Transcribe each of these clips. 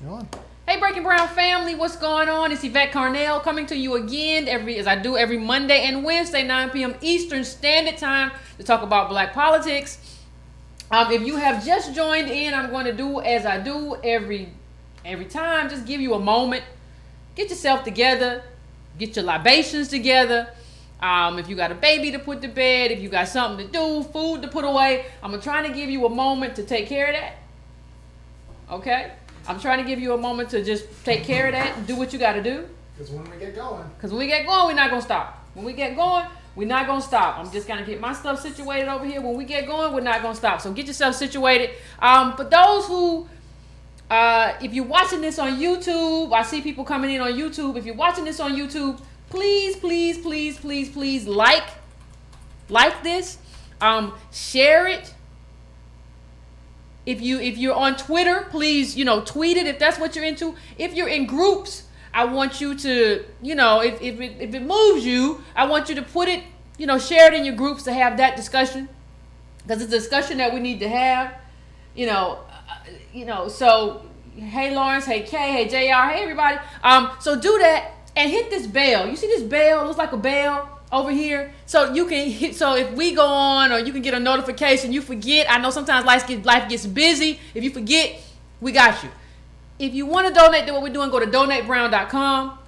You're on. Hey, Breaking Brown family, what's going on? It's Yvette Carnell coming to you again as I do every Monday and Wednesday, 9 p.m. Eastern Standard Time to talk about black politics. If you have just joined in, I'm going to do as I do every time. Just give you a moment. Get yourself together. Get your libations together. If you got a baby to put to bed, if you got something to do, food to put away, I'm trying to give you a moment to take care of that. Okay? I'm trying to give you a moment to just take care of that and do what you got to do. Because when we get going, we're not going to stop. When we get going, we're not going to stop. I'm just going to get my stuff situated over here. When we get going, we're not going to stop. So get yourself situated. For those who, if you're watching this on YouTube, I see people coming in on YouTube. If you're watching this on YouTube, please like this. Share it. If you're on Twitter, please, tweet it if that's what you're into. If you're in groups, I want you to, if it moves you, I want you to put it, share it in your groups to have that discussion. Because it's a discussion that we need to have. So hey Lawrence, hey Kay, hey JR, hey everybody. So do that and hit this bell. You see this bell? It looks like a bell over here, so you can hit. So if we go on, or you can get a notification. You forget. I know sometimes life gets busy. If you forget, we got you. If you want to donate to what we're doing, go to donatebrown.com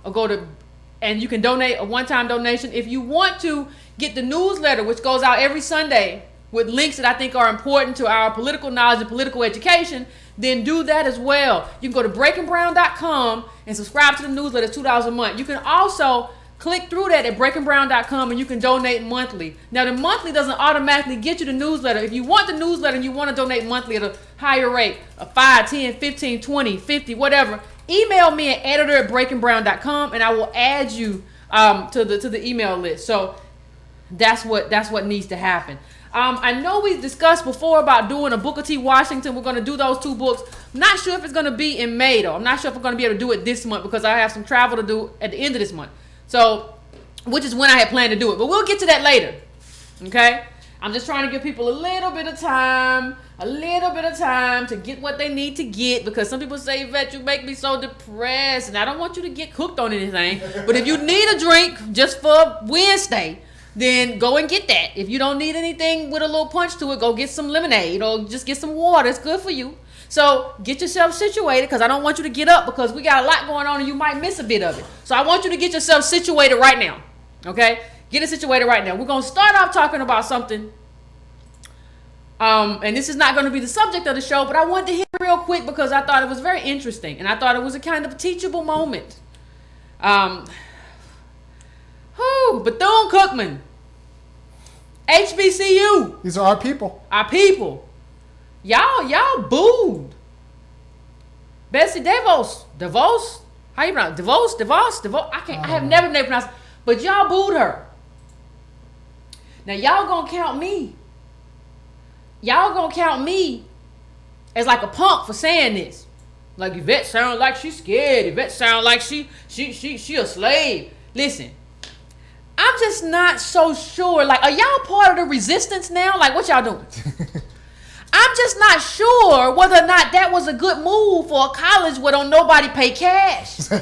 and you can donate a one-time donation. If you want to get the newsletter, which goes out every Sunday with links that I think are important to our political knowledge and political education, then do that as well. You can go to breakingbrown.com and subscribe to the newsletter, $2 a month. You can also click through that at breakingbrown.com and you can donate monthly. Now, the monthly doesn't automatically get you the newsletter. If you want the newsletter and you want to donate monthly at a higher rate, a 5, 10, 15, 20, 50, whatever, email me at editor@breakingbrown.com and I will add you to the email list. So that's what needs to happen. I know we discussed before about doing a Booker T. Washington. We're going to do those 2 books. I'm not sure if it's going to be in May, though. I'm not sure if we're going to be able to do it this month because I have some travel to do at the end of this month. So, which is when I had planned to do it. But we'll get to that later. Okay? I'm just trying to give people a little bit of time to get what they need to get, because some people say, Yvette, you make me so depressed, and I don't want you to get cooked on anything. But if you need a drink just for Wednesday, then go and get that. If you don't need anything with a little punch to it, go get some lemonade or just get some water. It's good for you. So get yourself situated, because I don't want you to get up because we got a lot going on and you might miss a bit of it. So I want you to get yourself situated right now. Okay? Get it situated right now. We're going to start off talking about something. And this is not going to be the subject of the show, but I wanted to hit it real quick because I thought it was very interesting. And I thought it was a kind of teachable moment. Bethune-Cookman. HBCU. These are our people. Our people. Y'all booed Betsy DeVos. How you pronounce DeVos? I have never pronounced it, but y'all booed her. Now y'all gonna count me. Y'all gonna count me as like a punk for saying this. Like, Yvette sounds like she's scared. Yvette sounds like she a slave. Listen, I'm just not so sure. Like, are y'all part of the resistance now? Like, what y'all doing? I'm just not sure whether or not that was a good move for a college where don't nobody pay cash. The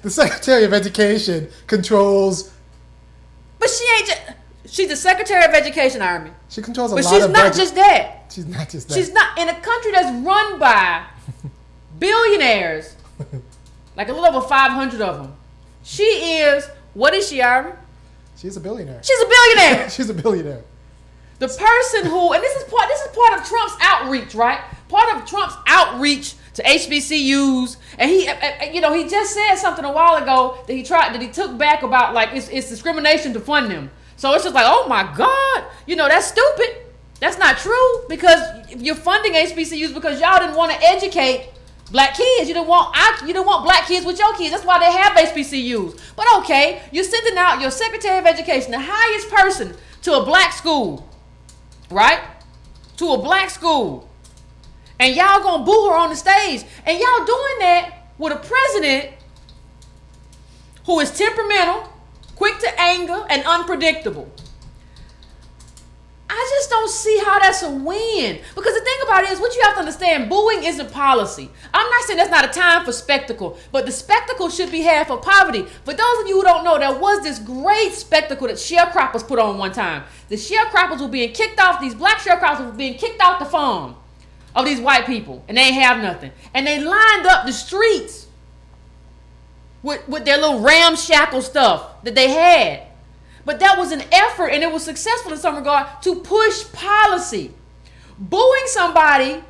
Secretary of Education controls. But she's the Secretary of Education, Army. She controls a but lot she's of not budget. just that. She's not just that. She's not in a country that's run by billionaires, like a little over 500 of them. She is, what is she, Army? She's a billionaire. She's a billionaire. She's a billionaire. The person who, and this is part of Trump's outreach, right? Part of Trump's outreach to HBCUs, and he just said something a while ago that he took back about, like, it's discrimination to fund them. So it's just like, oh my God, that's stupid. That's not true, because you're funding HBCUs because y'all didn't want to educate black kids. You didn't want black kids with your kids. That's why they have HBCUs. But okay, you're sending out your Secretary of Education, the highest person, to a black school. Right? To a black school. And y'all gonna boo her on the stage. And y'all doing that with a president who is temperamental, quick to anger, and unpredictable. I I just don't see how that's a win. Because the thing about it is, what you have to understand, booing isn't policy. I'm not saying that's not a time for spectacle, but the spectacle should be had for poverty. For those of you who don't know, there was this great spectacle that sharecroppers put on one time. The sharecroppers were being kicked off, these black sharecroppers were being kicked off the farm of these white people, and they ain't have nothing. And they lined up the streets with their little ramshackle stuff that they had. But that was an effort, and it was successful in some regard, to push policy. Booing somebody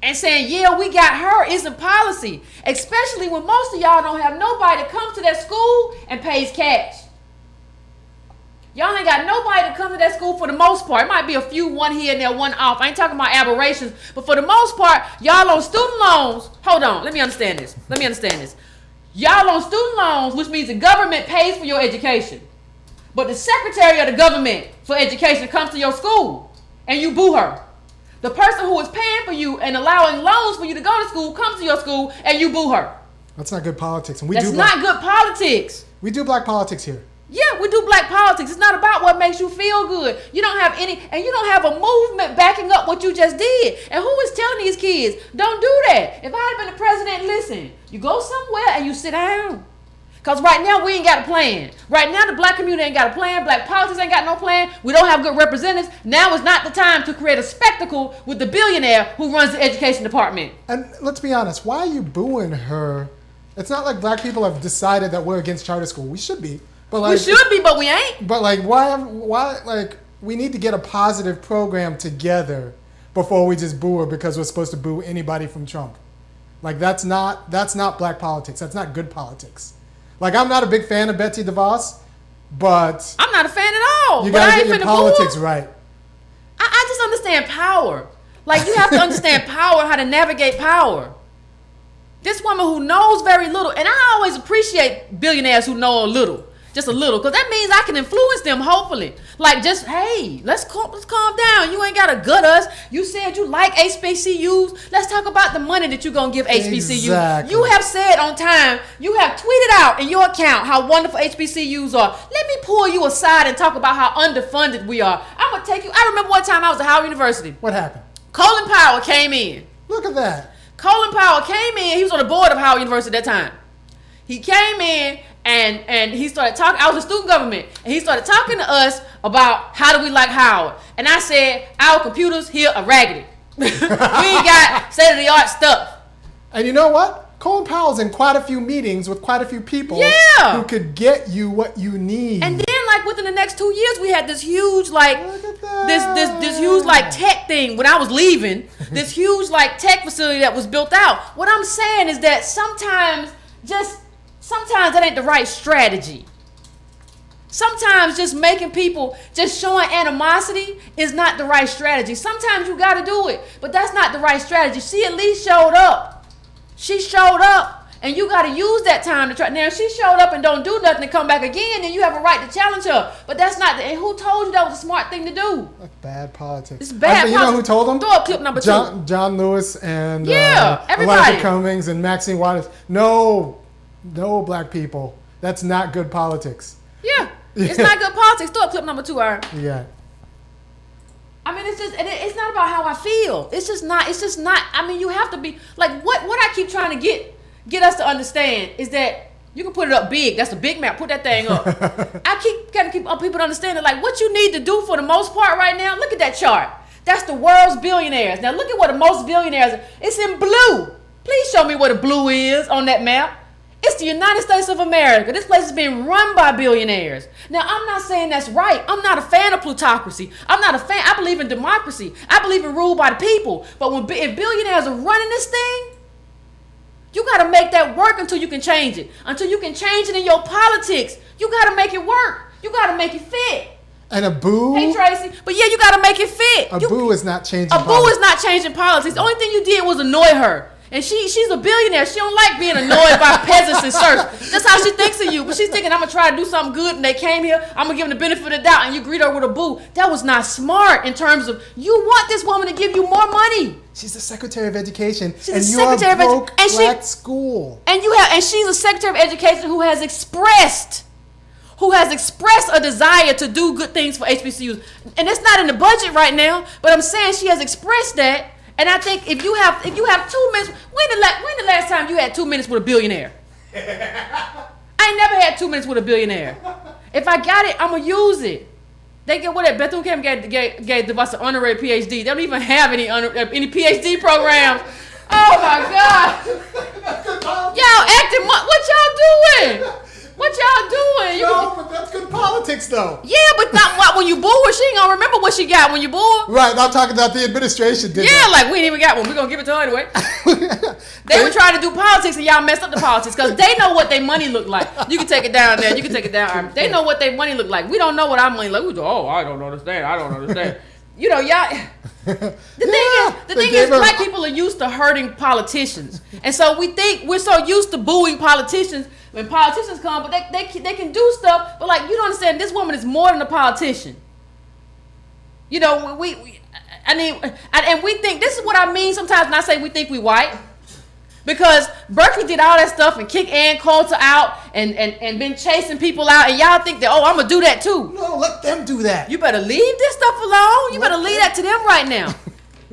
and saying, yeah, we got her, isn't policy. Especially when most of y'all don't have nobody that comes to that school and pays cash. Y'all ain't got nobody to come to that school for the most part. It might be a few, one here and there, one off. I ain't talking about aberrations. But for the most part, y'all on student loans. Hold on, let me understand this. Y'all on student loans, which means the government pays for your education. But the secretary of the government for education comes to your school and you boo her. The person who is paying for you and allowing loans for you to go to school comes to your school and you boo her. That's not good politics. And That's not good politics. We do black politics here. Yeah, we do black politics. It's not about what makes you feel good. You don't have any, and you don't have a movement backing up what you just did. And who is telling these kids, don't do that? If I had been the president, listen, you go somewhere and you sit down. Because right now, we ain't got a plan. Right now, the black community ain't got a plan. Black politics ain't got no plan. We don't have good representatives. Now is not the time to create a spectacle with the billionaire who runs the education department. And let's be honest, why are you booing her? It's not like black people have decided that we're against charter school. We should be. But like, we should be, but we ain't. But like, why, like, we need to get a positive program together before we just boo her because we're supposed to boo anybody from Trump. Like, that's not black politics. That's not good politics. Like, I'm not a big fan of Betsy DeVos, but I'm not a fan at all. You gotta get your politics right. I just understand power. Like, you have to understand power, how to navigate power. This woman who knows very little, and I always appreciate billionaires who know a little. Just a little, because that means I can influence them, hopefully. Like, just, hey, let's calm down. You ain't got to gut us. You said you like HBCUs. Let's talk about the money that you're going to give HBCUs. Exactly. You have said on time, you have tweeted out in your account how wonderful HBCUs are. Let me pull you aside and talk about how underfunded we are. I'm going to take you. I remember one time I was at Howard University. What happened? Colin Powell came in. Look at that. Colin Powell came in. He was on the board of Howard University at that time. He came in and he started talking. I was in student government, and he started talking to us about how do we like Howard. And I said, our computers here are raggedy. We ain't got state-of-the-art stuff. And you know what? Colin Powell's in quite a few meetings with quite a few people who could get you what you need. And then, like, within the next 2 years, we had this huge, like, this huge, like, tech thing. When I was leaving, this huge, like, tech facility that was built out. What I'm saying is that sometimes that ain't the right strategy. Sometimes just making people, just showing animosity is not the right strategy. Sometimes you got to do it, but that's not the right strategy. She at least showed up. She showed up, and you got to use that time to try. Now, if she showed up and don't do nothing and come back again, then you have a right to challenge her. But that's not, and who told you that was a smart thing to do? That's bad politics. It's bad politics. You know who told them? Throw up clip number 2. John Lewis and everybody. Elijah Cummings and Maxine Waters. No, black people. That's not good politics. Yeah. It's not good politics. Throw up clip number 2, Aaron. Yeah. I mean, it's not about how I feel. It's just not. I mean, you have to be like what I keep trying to get us to understand is that you can put it up big. That's a big map. Put that thing up. I gotta keep people to understand that, like, what you need to do for the most part right now. Look at that chart. That's the world's billionaires. Now look at what the most billionaires. It's in blue. Please show me what the blue is on that map. It's the United States of America. This place is being run by billionaires. Now, I'm not saying that's right. I'm not a fan of plutocracy. I'm not a fan. I believe in democracy. I believe in rule by the people. But if billionaires are running this thing, you got to make that work until you can change it. Until you can change it in your politics. You got to make it work. You got to make it fit. And a boo? Hey, Tracy. But yeah, you got to make it fit. A boo is not changing politics. A boo is not changing politics. The only thing you did was annoy her. And she's a billionaire. She don't like being annoyed by peasants and serfs. That's how she thinks of you. But she's thinking, I'm going to try to do something good, and they came here. I'm going to give them the benefit of the doubt, and you greet her with a boo. That was not smart in terms of, you want this woman to give you more money. She's the Secretary of Education. She's the Secretary of Education. Black school. And she's a Secretary of Education who has expressed who has expressed a desire to do good things for HBCUs. And it's not in the budget right now, but I'm saying she has expressed that. And I think if you have 2 minutes, when the last time you had 2 minutes with a billionaire? I ain't never had 2 minutes with a billionaire. If I got it, I'm gonna use it. They get what? Bethune-Cookman gave us an honorary PhD. They don't even have any PhD programs. Oh my God! Y'all acting. What y'all doing? What y'all doing? No, but that's good politics, though. Yeah, but not what when you bored. She ain't gonna remember what she got when you bored. Right. I'm talking about the administration. Like we ain't even got one. We gonna give it to her anyway. They were trying to do politics and y'all messed up the politics because they know what their money look like. You can take it down there. You can take it down. They know what their money look like. We don't know what our money like. We go, oh, I don't understand. I don't understand. You know, y'all. The thing is, black people are used to hurting politicians, and so we think we're so used to booing politicians when politicians come, but they can do stuff. But like, you don't understand, this woman is more than a politician. You know, and we think, this is what I mean sometimes when I say we think we white. Because Berkeley did all that stuff and kicked Ann Coulter out and been chasing people out, and y'all think that, oh, I'm gonna do that too. No, let them do that. You better leave this stuff alone. You better leave that to them right now.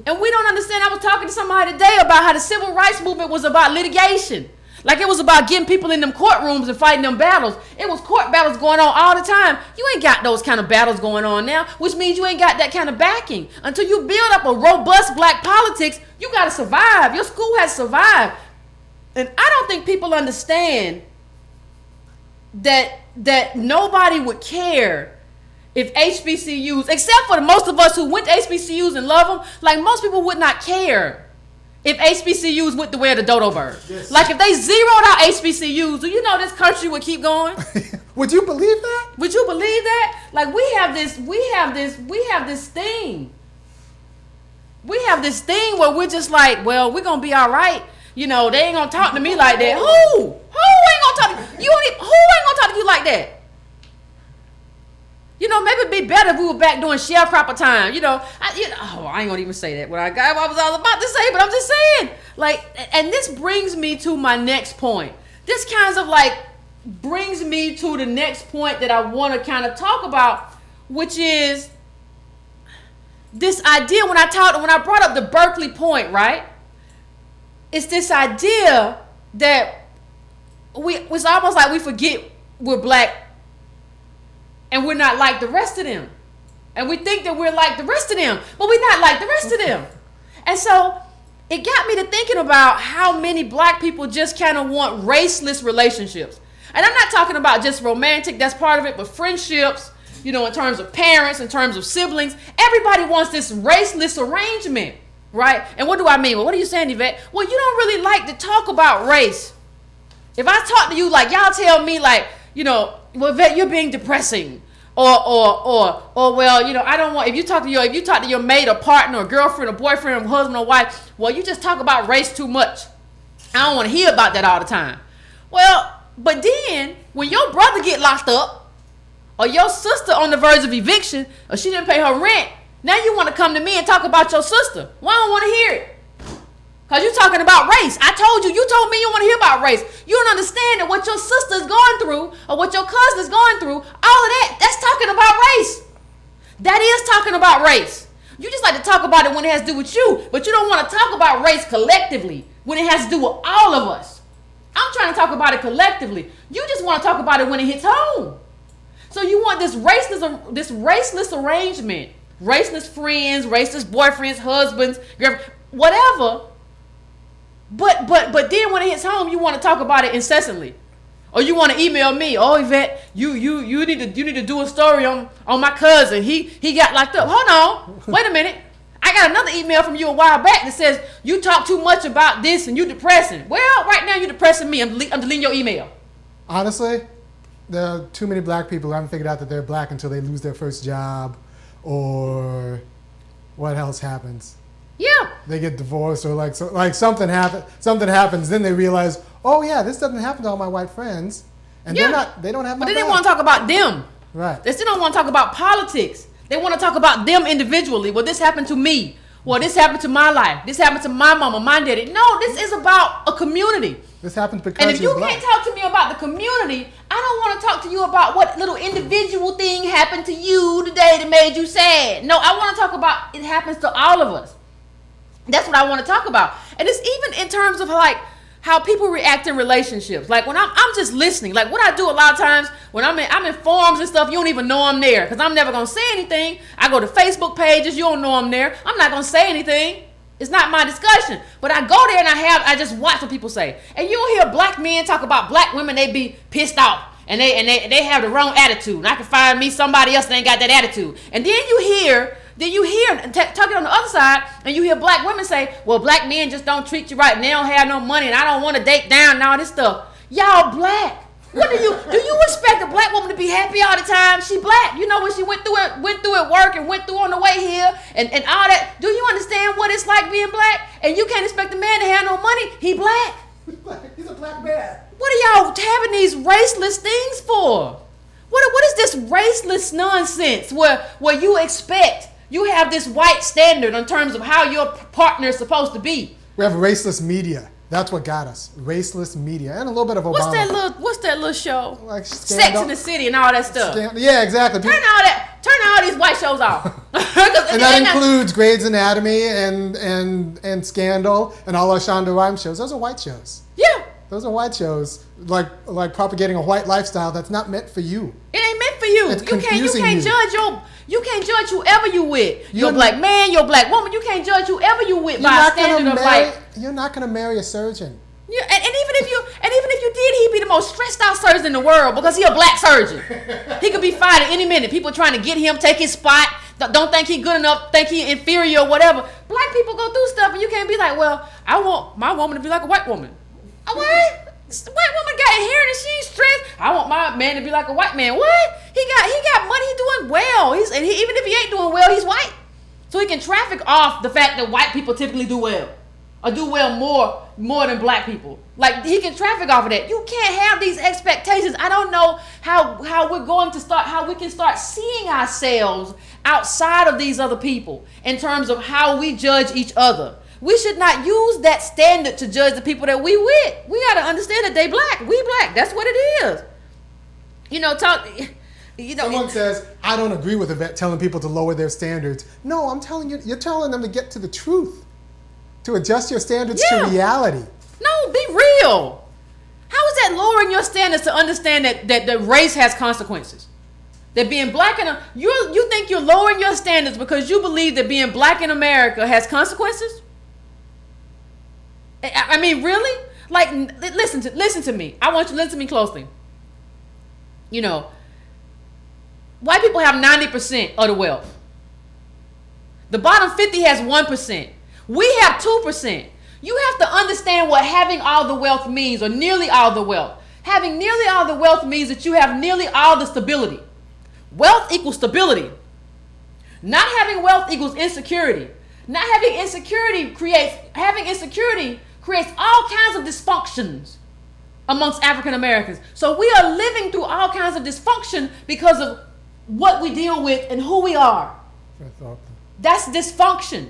And we don't understand. I was talking to somebody today about how the civil rights movement was about litigation. Like it was about getting people in them courtrooms and fighting them battles. It was court battles going on all the time. You ain't got those kind of battles going on now, which means you ain't got that kind of backing. Until you build up a robust black politics, you got to survive. Your school has survived. And I don't think people understand that nobody would care if HBCUs, except for most of us who went to HBCUs and love them, like most people would not care if HBCUs went the way of the dodo bird. Yes. Like if they zeroed out HBCUs, do you know this country would keep going? Would you believe that? Would you believe that? Like we have this thing. We have this thing where we're just like, well, we're gonna be all right. You know, they ain't gonna talk to me like that. Who ain't gonna talk to you? Who ain't gonna talk to you like that? You know, maybe it'd be better if we were back doing sharecropper time. You know, I ain't gonna even say that. I was about to say, but I'm just saying. Like, and this brings me to my next point. This kind of like brings me to the next point that I want to kind of talk about, which is this idea when I brought up the Berkeley point, right? It's this idea that it's almost like we forget we're black and we're not like the rest of them. And we think that we're like the rest of them, but we're not like the rest of them. And so it got me to thinking about how many black people just kind of want raceless relationships. And I'm not talking about just romantic, that's part of it, but friendships, you know, in terms of parents, in terms of siblings. Everybody wants this raceless arrangement. Right? And what do I mean? Well, what are you saying, Yvette? Well, you don't really like to talk about race. If I talk to you, like, y'all tell me, like, you know, well, Yvette, you're being depressing. Or, well, you know, I don't want, if you talk to your mate or partner or girlfriend or boyfriend or husband or wife, well, you just talk about race too much. I don't want to hear about that all the time. Well, but then, when your brother get locked up, or your sister on the verge of eviction, or she didn't pay her rent, now you want to come to me and talk about your sister. Well, I don't want to hear it. Because you're talking about race. You told me you want to hear about race. You don't understand that what your sister is going through or what your cousin is going through, all of that's talking about race. That is talking about race. You just like to talk about it when it has to do with you, but you don't want to talk about race collectively when it has to do with all of us. I'm trying to talk about it collectively. You just want to talk about it when it hits home. So you want this raceless arrangement. Raceless friends, racist boyfriends, husbands, whatever. But then when it hits home, you want to talk about it incessantly, or you want to email me. Oh, Yvette, you need to do a story on my cousin. He got locked up. Hold on, wait a minute. I got another email from you a while back that says you talk too much about this and you depressing. Well, right now you're depressing me. I'm deleting your email. Honestly, there are too many black people who haven't figured out that they're black until they lose their first job. Or what else happens? Yeah. They get divorced or like something happens, then they realize, oh yeah, this doesn't happen to all my white friends. And they don't have my back. But they didn't want to talk about them. Right. They still don't want to talk about politics. They want to talk about them individually. Well, this happened to me. Well, this happened to my life. This happened to my mama, my daddy. No, this is about a community. This happens because And if you black. can't talk to me about the community, I don't want to talk to you about what little individual thing happened to you today that made you sad. No, I want to talk about it happens to all of us. That's what I want to talk about. And it's even in terms of like how people react in relationships. Like when I'm just listening. Like what I do a lot of times when I'm in forums and stuff, you don't even know I'm there because I'm never going to say anything. I go to Facebook pages, you don't know I'm there. I'm not going to say anything. It's not my discussion. But I go there and I just watch what people say. And you'll hear black men talk about black women, they be pissed off. And they have the wrong attitude. And I can find me somebody else that ain't got that attitude. And then you hear talking on the other side, and you hear black women say, well, black men just don't treat you right, and they don't have no money, and I don't want to date down and all this stuff. Y'all black. What do you expect a black woman to be happy all the time? She black. You know what she went through at work and went through on the way here and all that. Do you understand what it's like being black? And you can't expect a man to have no money. He black. He's a black man. What are y'all having these raceless things for? What is this raceless nonsense where you have this white standard in terms of how your partner is supposed to be? We have raceless media. That's what got us. Raceless media. And a little bit of Obama. What's that little show? Like Sex in the City and all that stuff. Yeah, exactly. Turn all these white shows off. And that includes Grey's Anatomy and Scandal and all our Shonda Rhimes shows. Those are white shows. Yeah. Those are white shows, like propagating a white lifestyle that's not meant for you. It ain't meant for you. It's confusing You can't judge whoever you with. Your black man, your black woman. You can't judge whoever you with by a standard of like. You're not gonna marry a surgeon. Yeah, and even if you did, he'd be the most stressed out surgeon in the world because he a black surgeon. He could be fired at any minute. People trying to get him, take his spot. Don't think he good enough. Think he inferior or whatever. Black people go through stuff, and you can't be like, well, I want my woman to be like a white woman. What? White woman got hair and she ain't stressed. I want my man to be like a white man. What? He got money. He doing well. Even if he ain't doing well, he's white. So he can traffic off the fact that white people typically do well, or do well more than black people. Like he can traffic off of that. You can't have these expectations. I don't know how we can start seeing ourselves outside of these other people in terms of how we judge each other. We should not use that standard to judge the people that we with. We got to understand that they black. We black. That's what it is. Someone says, I don't agree with Yvette telling people to lower their standards. No, I'm telling you, you're telling them to get to the truth, to adjust your standards to reality. No, be real. How is that lowering your standards to understand that race has consequences? That being black you think you're lowering your standards because you believe that being black in America has consequences? I mean, really? Like, listen to me. I want you to listen to me closely. White people have 90% of the wealth. The bottom 50 has 1%. We have 2%. You have to understand what having all the wealth means, or nearly all the wealth. Having nearly all the wealth means that you have nearly all the stability. Wealth equals stability. Not having wealth equals insecurity. Not having insecurity creates all kinds of dysfunctions amongst African Americans. So we are living through all kinds of dysfunction because of what we deal with and who we are. That's dysfunction.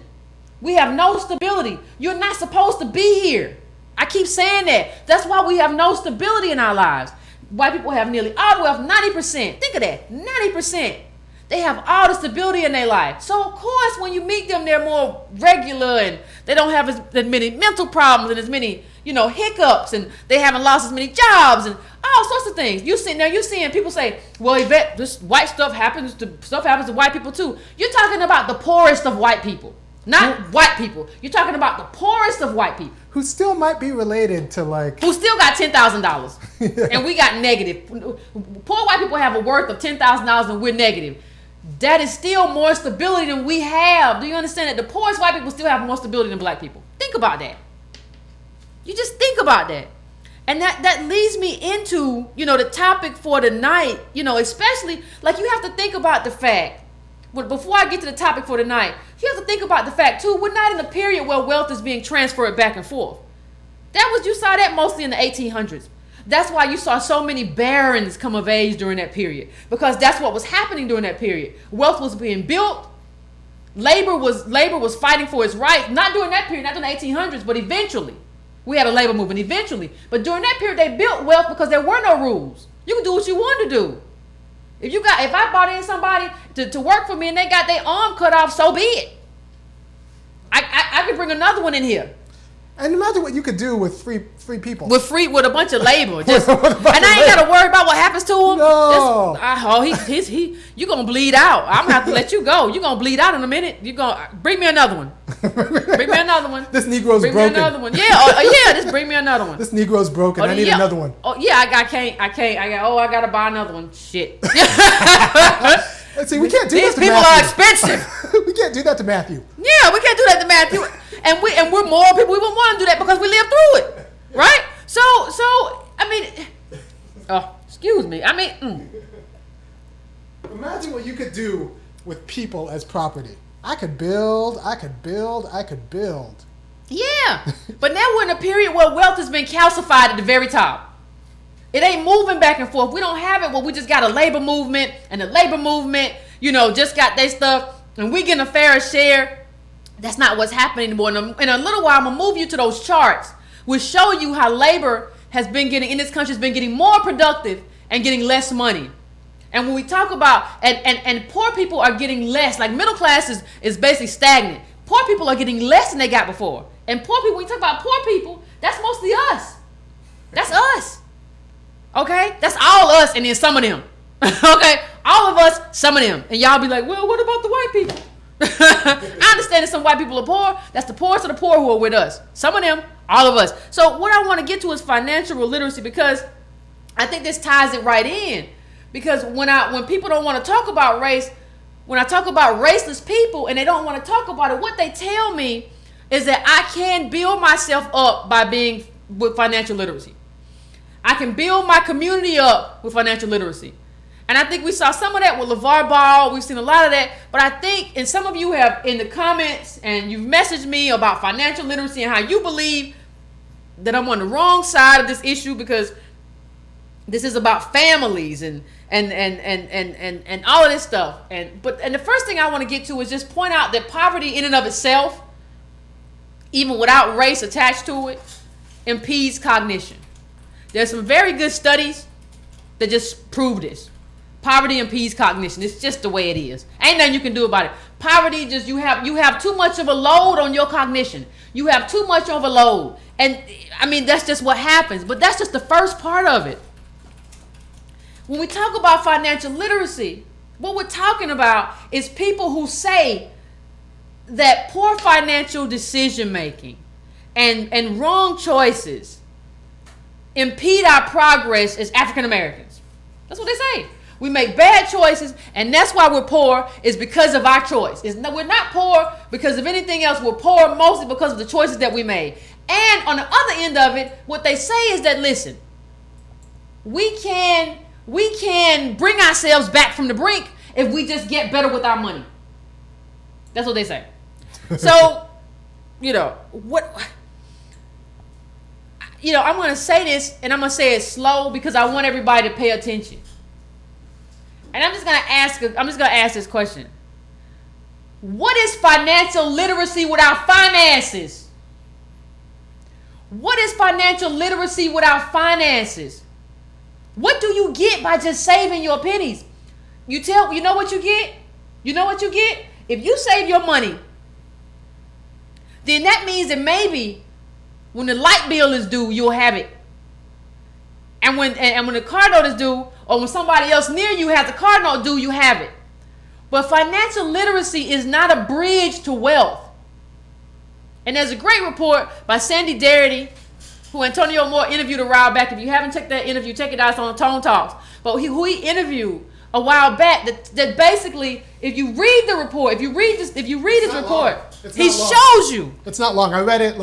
We have no stability. You're not supposed to be here. I keep saying that. That's why we have no stability in our lives. White people have nearly all the wealth, 90%. Think of that, 90%. They have all the stability in their life. So, of course, when you meet them, they're more regular and they don't have as many mental problems and as many, hiccups, and they haven't lost as many jobs and all sorts of things. You're seeing people say, well, Yvette, this white stuff happens to white people too. You're talking about the poorest of white people, not white people. You're talking about the poorest of white people. Who still might be related to who still got $10,000 and we got negative. Poor white people have a worth of $10,000 and we're negative. That is still more stability than we have. Do you understand that the poorest white people still have more stability than black people? Think about that. You just think about that. And that leads me into, the topic for tonight, especially, like, you have to think about the fact, before I get to the topic for tonight, you have to think about the fact, too, we're not in a period where wealth is being transferred back and forth. You saw that mostly in the 1800s. That's why you saw so many barons come of age during that period, because that's what was happening during that period. Wealth was being built labor was fighting for its rights. Not during that period, not during the 1800s, but eventually. We had a labor movement eventually. But during that period, they built wealth because there were no rules. You could do what you wanted to do. If I brought in somebody to work for me and they got their arm cut off, so be it. I could bring another one in here. And imagine what you could do with free people. With a bunch of labor. And I ain't got to worry about what happens to him. No. You going to bleed out. I'm going to have to let you go. You going to bleed out in a minute. You going to bring me another one. Bring me another one. This Negro's bring broken. Bring me another one. Yeah, just bring me another one. This Negro's broken. I need another one. Oh, yeah, I can't. I got to buy another one. Shit. See, we can't do These that to people Matthew. are expensive. We can't do that to Matthew. Yeah, we can't do that to Matthew. And we're moral people. We wouldn't want to do that because we lived through it, right? So I mean, excuse me. I mean, Imagine what you could do with people as property. I could build. Yeah, but now we're in a period where wealth has been calcified at the very top. It ain't moving back and forth. We don't have it where we just got a labor movement, and the labor movement, just got their stuff, and we getting a fair share. That's not what's happening anymore. In a little while, I'm going to move you to those charts, which show you how labor has been getting, in this country, has been getting more productive and getting less money. And when we talk about, and poor people are getting less, like middle class is basically stagnant. Poor people are getting less than they got before. And poor people, when you talk about poor people, that's mostly us. That's us. Okay? That's all us and then some of them. Okay? All of us, some of them. And y'all be like, well, what about the white people? I understand that some white people are poor. That's the poorest of the poor who are with us. Some of them, all of us. So what I want to get to is financial literacy, because I think this ties it right in. Because when people don't want to talk about race, when I talk about raceless people and they don't want to talk about it, what they tell me is that I can build myself up by being with financial literacy. I can build my community up with financial literacy. And I think we saw some of that with LeVar Ball. We've seen a lot of that. But I think, and some of you have in the comments and you've messaged me about financial literacy and how you believe that I'm on the wrong side of this issue because this is about families and all of this stuff. And the first thing I want to get to is just point out that poverty in and of itself, even without race attached to it, impedes cognition. There's some very good studies that just prove this. Poverty impedes cognition. It's just the way it is. Ain't nothing you can do about it. Poverty just you have too much of a load on your cognition. You have too much of a load. And I mean that's just what happens. But that's just the first part of it. When we talk about financial literacy, what we're talking about is people who say that poor financial decision making and wrong choices impede our progress as African Americans. That's what they say. We make bad choices, and that's why we're poor, is because of our choice. We're not poor because of anything else. We're poor mostly because of the choices that we made. And on the other end of it, what they say is that, listen, we can bring ourselves back from the brink if we just get better with our money. That's what they say. So, I'm going to say this, and I'm going to say it slow because I want everybody to pay attention. And I'm just going to ask this question. What is financial literacy without finances? What is financial literacy without finances? What do you get by just saving your pennies? You know what you get? You know what you get? If you save your money, then that means that maybe when the light bill is due, you'll have it. And when the car note is due, or when somebody else near you has the car note due, you have it. But financial literacy is not a bridge to wealth. And there's a great report by Sandy Darity, who Antonio Moore interviewed a while back. If you haven't checked that interview, check it out. It's on Tone Talks. But who he interviewed a while back that basically, if you read the report, if you read this report, he shows you. It's not long. I read it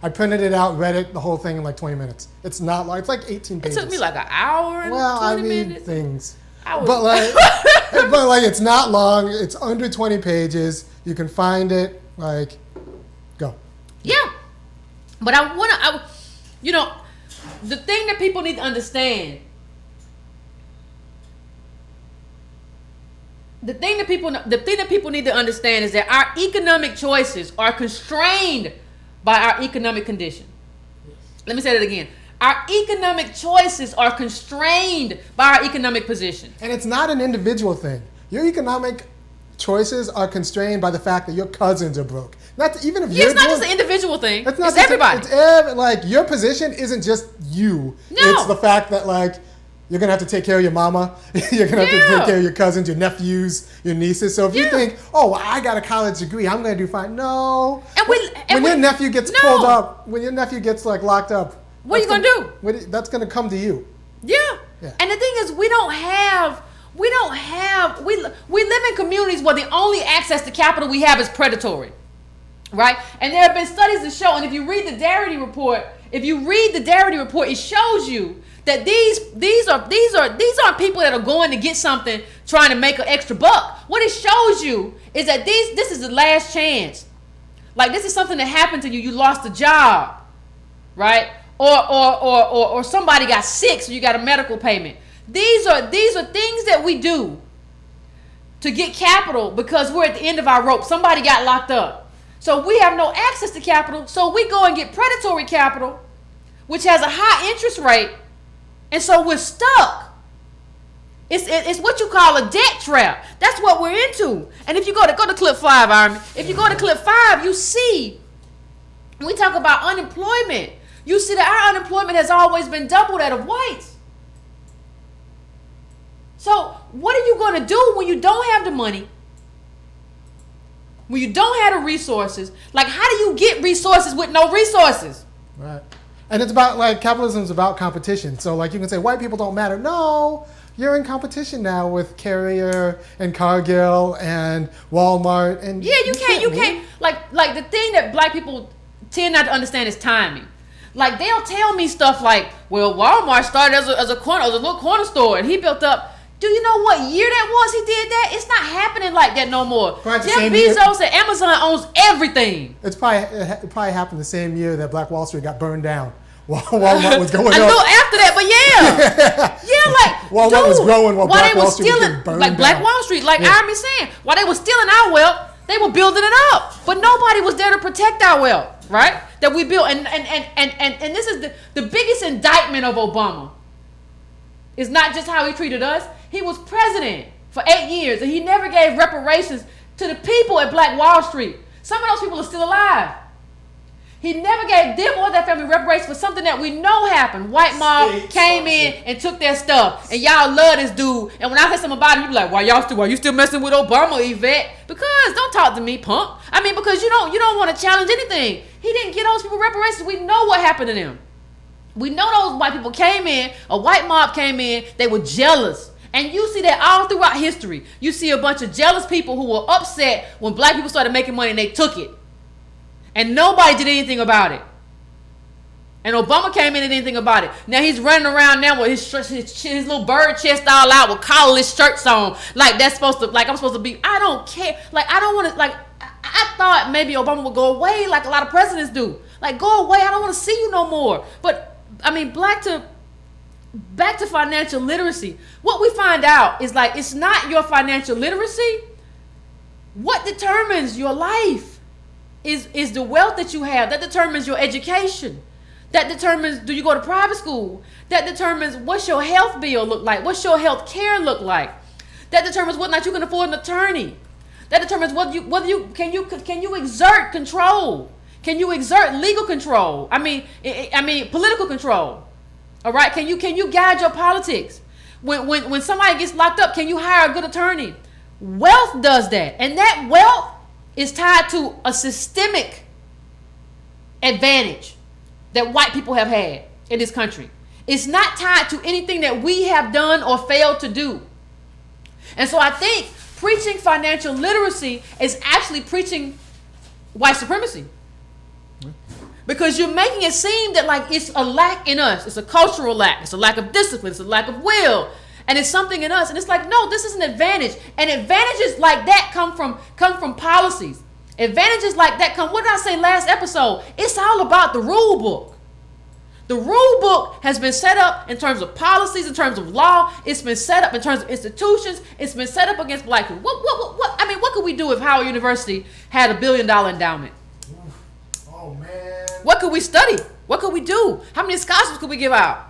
I printed it out, read it, the whole thing in like 20 minutes. It's not long. It's like 18 pages. It took me like an hour and 20 minutes. Things. But it's not long. It's under 20 pages. You can find it. Go. Yeah. But the thing that people need to understand the thing that people need to understand is that our economic choices are constrained by our economic condition. Let me say that again. Our economic choices are constrained by our economic position. And it's not an individual thing. Your economic choices are constrained by the fact that your cousins are broke. Even if it's not just an individual thing. It's everybody. Like your position isn't just you. No. It's the fact that like you're gonna have to take care of your mama. You're gonna have to take care of your cousins, your nephews, your nieces. So if you think, oh, well, I got a college degree, I'm gonna do fine. No. When your nephew gets pulled up, when your nephew gets like locked up, what are you gonna do? That's gonna come to you. Yeah. And the thing is, we live in communities where the only access to capital we have is predatory, right? And there have been studies that show, and if you read the Disparity report, it shows you that these aren't people that are going to get something trying to make an extra buck. What it shows you is that this is the last chance. Like this is something that happened to you. You lost a job, right? Or somebody got sick, so you got a medical payment. These are things that we do to get capital because we're at the end of our rope. Somebody got locked up. So we have no access to capital. So we go and get predatory capital, which has a high interest rate. And so we're stuck. It's what you call a debt trap. That's what we're into. And if you go to clip 5, Army, if you go to clip 5, you see, when we talk about unemployment, you see that our unemployment has always been double that of whites. So what are you going to do when you don't have the money? When you don't have the resources? Like, how do you get resources with no resources? Right. And it's about, like, capitalism is about competition. So, like, you can say white people don't matter. No, you're in competition now with Carrier and Cargill and Walmart. And yeah, you can't. Like the thing that black people tend not to understand is timing. Like, they'll tell me stuff like, well, Walmart started as a little corner store, and he built up. Do you know what year that was he did that? It's not happening like that no more. Jeff Bezos and Amazon owns everything. It probably happened the same year that Black Wall Street got burned down. While Walmart was going up. A little after that, but yeah. Walmart was growing while Black Wall Street was getting burned down. Black Wall Street, like Army saying, while they were stealing our wealth, they were building it up. But nobody was there to protect our wealth, right? That we built. And this is the biggest indictment of Obama. It's not just how he treated us. He was president for 8 years, and he never gave reparations to the people at Black Wall Street. Some of those people are still alive. He never gave them or their family reparations for something that we know happened. White mob came in and took their stuff, and y'all love this dude. And when I say something about him, you be like, why you still messing with Obama, Yvette? Because don't talk to me, punk. I mean, because you don't want to challenge anything. He didn't get those people reparations. We know what happened to them. We know those white people came in, a white mob came in, they were jealous. And you see that all throughout history. You see a bunch of jealous people who were upset when black people started making money and they took it. And nobody did anything about it. And Obama came in and did anything about it. Now he's running around now with his little bird chest all out with collarless shirts on. Like I'm supposed to be, I don't care. Like I don't want to, like I thought maybe Obama would go away like a lot of presidents do. Like go away, I don't want to see you no more. But I mean, back to financial literacy. What we find out is like it's not your financial literacy. What determines your life is the wealth that you have. That determines your education. That determines, do you go to private school? That determines what's your health bill look like. What's your health care look like? That determines whether or not you can afford an attorney. That determines whether you can exert control. Can you exert legal control? I mean political control. All right. Can you guide your politics? When somebody gets locked up, can you hire a good attorney? Wealth does that, and that wealth is tied to a systemic advantage that white people have had in this country. It's not tied to anything that we have done or failed to do. And so I think preaching financial literacy is actually preaching white supremacy. Because you're making it seem that like it's a lack in us. It's a cultural lack. It's a lack of discipline. It's a lack of will. And it's something in us. And it's like, no, this is an advantage. And advantages like that come from policies. Advantages like that come, what did I say last episode? It's all about the rule book. The rule book has been set up in terms of policies, in terms of law. It's been set up in terms of institutions. It's been set up against black people. What could we do if Howard University had $1 billion endowment? Oh, man. What could we study? What could we do? How many scholarships could we give out?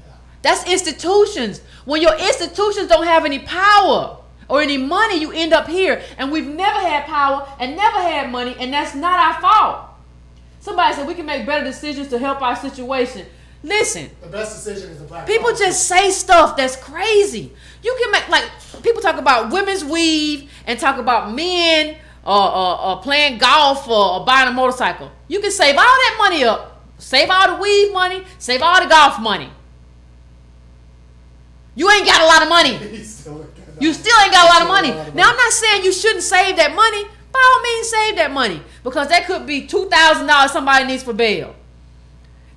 Yeah. That's institutions. When your institutions don't have any power or any money, you end up here. And we've never had power and never had money, and that's not our fault. Somebody said we can make better decisions to help our situation. Listen. The best decision is the black people policy. Just say stuff that's crazy. You can make, like, people talk about women's weave and talk about men playing golf or buying a motorcycle. You can save all that money up. Save all the weave money. Save all the golf money. You ain't got a lot of money. You still ain't got a lot of money. Now, I'm not saying you shouldn't save that money. By all means, save that money, because that could be $2,000 somebody needs for bail.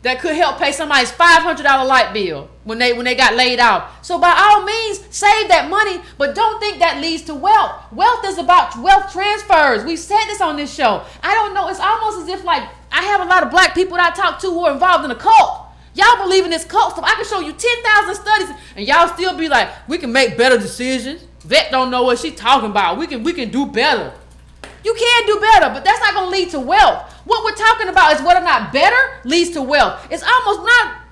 That could help pay somebody's $500 light bill when they got laid out. So by all means, save that money, but don't think that leads to wealth. Wealth is about wealth transfers. We've said this on this show. I don't know. It's almost as if, like, I have a lot of black people that I talk to who are involved in a cult. Y'all believe in this cult stuff. I can show you 10,000 studies, and y'all still be like, we can make better decisions. Vet don't know what she's talking about. We can do better. You can do better, but that's not going to lead to wealth. What we're talking about is whether or not better leads to wealth. It's almost not,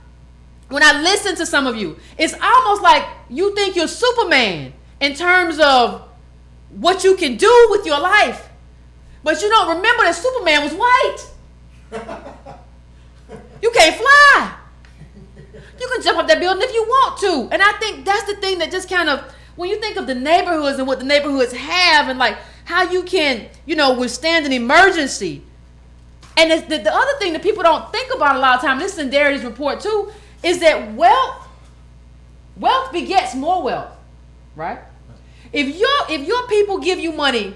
when I listen to some of you, it's almost like you think you're Superman in terms of what you can do with your life. But you don't remember that Superman was white. You can't fly. You can jump up that building if you want to. And I think that's the thing that just kind of, when you think of the neighborhoods and what the neighborhoods have, and like how you can, withstand an emergency. And the other thing that people don't think about a lot of time, this is in Darity's report too, is that wealth begets more wealth, right? If your people give you money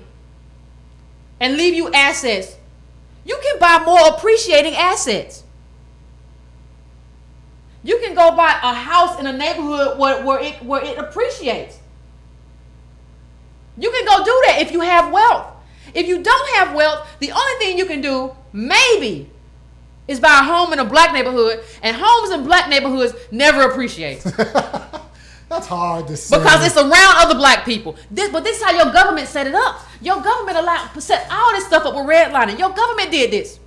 and leave you assets, you can buy more appreciating assets. You can go buy a house in a neighborhood where it appreciates. You can go do that if you have wealth. If you don't have wealth, the only thing you can do, maybe, is buy a home in a black neighborhood, and homes in black neighborhoods never appreciate. That's hard to say. Because it's around other black people. But this is how your government set it up. Your government set all this stuff up with redlining. Your government did this.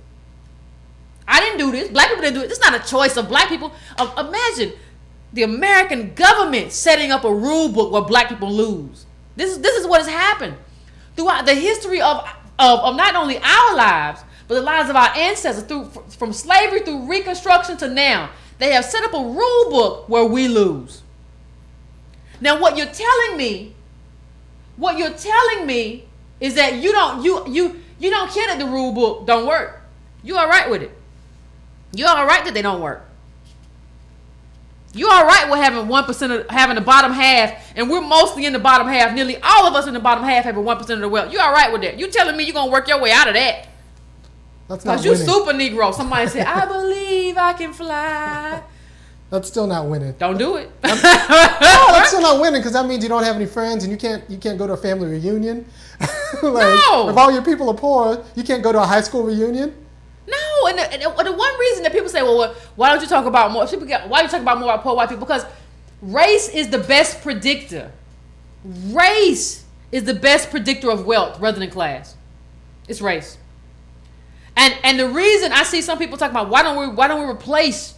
I didn't do this. Black people didn't do it. This is not a choice of black people. Imagine the American government setting up a rule book where black people lose. This is what has happened throughout the history of not only our lives, but the lives of our ancestors, from slavery through Reconstruction to now. They have set up a rule book where we lose. Now, what you're telling me is that you don't care that the rule book don't work. You're all right with it. You're all right that they don't work. You're all right with having 1% of having the bottom half, and we're mostly in the bottom half. Nearly all of us in the bottom half having 1% of the wealth. You're all right with that. You telling me you're gonna work your way out of that? That's not winning. Because you super Negro. Somebody said, "I believe I can fly." That's still not winning. Don't do it. No, that's still not winning, because that means you don't have any friends and you can't go to a family reunion. No. If all your people are poor, you can't go to a high school reunion. No, and the one reason that people say, well, why don't you talk about more? Why do you talk about more about poor white people? Because race is the best predictor. Race is the best predictor of wealth rather than class. It's race. And the reason I see some people talk about why don't we replace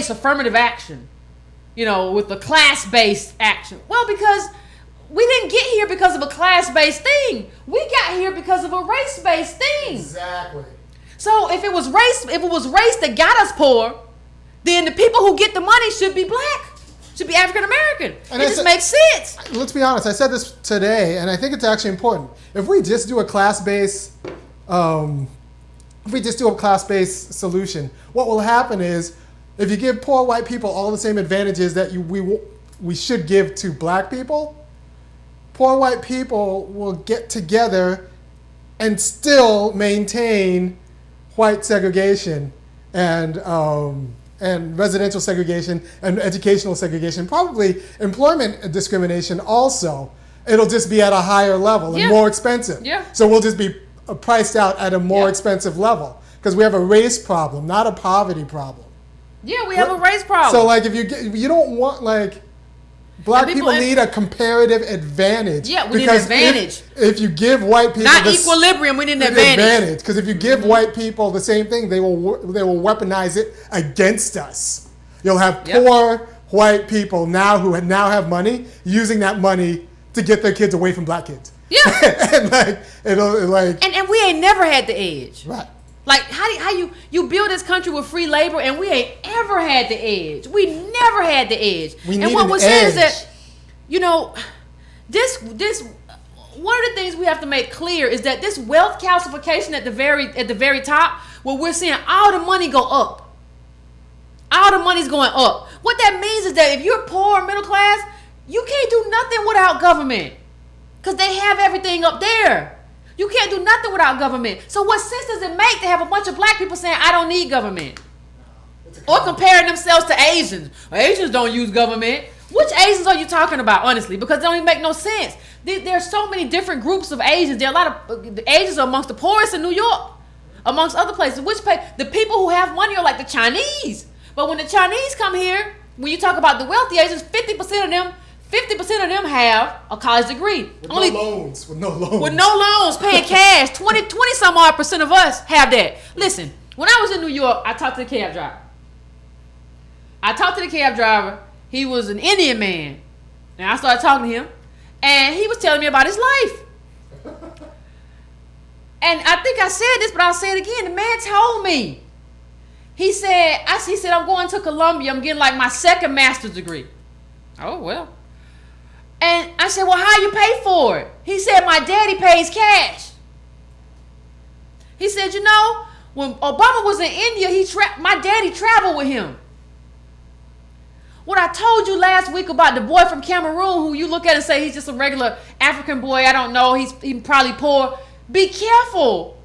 affirmative action, with the class-based action? Well, because we didn't get here because of a class-based thing. We got here because of a race-based thing. Exactly. So if it was race that got us poor, then the people who get the money should be black, should be African American. It just makes sense. Let's be honest. I said this today, and I think it's actually important. If we just do a class-based, solution, what will happen is, if you give poor white people all the same advantages that we should give to black people, poor white people will get together and still maintain white segregation and residential segregation and educational segregation, probably employment discrimination also. It'll just be at a higher level and more expensive. Yeah. So we'll just be priced out at a more expensive level, because we have a race problem, not a poverty problem. Yeah, we have a race problem. So like, if you don't want like. Black people need a comparative advantage. Yeah, we need an advantage. If you give white people not equilibrium, we need an advantage. Because if you give white people the same thing, they will weaponize it against us. You'll have poor white people now who now have money using that money to get their kids away from black kids. Yeah, and like it'll like and we ain't never had the edge. Right. Like how you build this country with free labor and we ain't ever had the edge. We never had the edge. And what we're saying is that, you know, this one of the things we have to make clear is that this wealth calcification at the very top, where we're seeing all the money go up. All the money's going up. What that means is that if you're poor or middle class, you can't do nothing without government. Because they have everything up there. You can't do nothing without government. So what sense does it make to have a bunch of black people saying, I don't need government? Or comparing themselves to Asians. Asians don't use government. Which Asians are you talking about, honestly? Because it don't even make no sense. There are so many different groups of Asians. There are a lot of the Asians are amongst the poorest in New York, amongst other places. The people who have money are like the Chinese. But when the Chinese come here, when you talk about the wealthy Asians, 50% of them have a college degree. With no loans, paying cash. 20 some odd percent of us have that. Listen, when I was in New York, I talked to the cab driver. He was an Indian man. And I started talking to him. And he was telling me about his life. And I think I said this, but I'll say it again. The man told me. He said, I'm going to Columbia. I'm getting like my second master's degree. Oh, well. And I said, well, how you pay for it? He said, my daddy pays cash. He said, you know, when Obama was in India, my daddy traveled with him. What I told you last week about the boy from Cameroon who you look at and say he's just a regular African boy, I don't know, he's probably poor. Be careful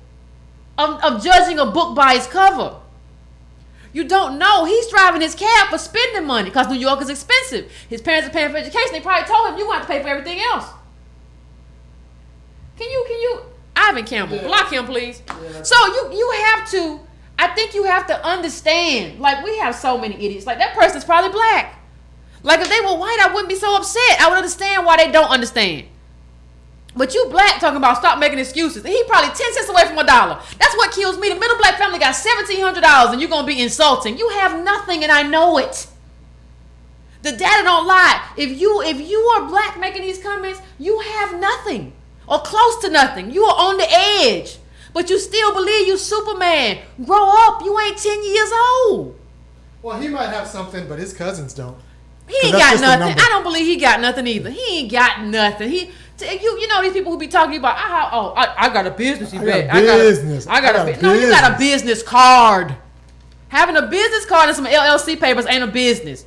of judging a book by its cover. You don't know. He's driving his cab for spending money because New York is expensive. His parents are paying for education. They probably told him, you're going to have to pay for everything else. Can you, Ivan Campbell, block him, please. Yeah, so you have to, I think you have to understand, like we have so many idiots. Like that person's probably black. Like if they were white, I wouldn't be so upset. I would understand why they don't understand. But you black talking about stop making excuses. And he probably 10 cents away from $1. That's what kills me. The middle black family got $1,700 and you're going to be insulting. You have nothing and I know it. The data don't lie. If you are black making these comments, you have nothing or close to nothing. You are on the edge. But you still believe you Superman. Grow up. You ain't 10 years old. Well, he might have something, but his cousins don't. He ain't got nothing. I don't believe he got nothing either. He ain't got nothing. You know these people who be talking about, I got a business, Yvette. I got a business. No, you got a business card. Having a business card and some LLC papers ain't a business.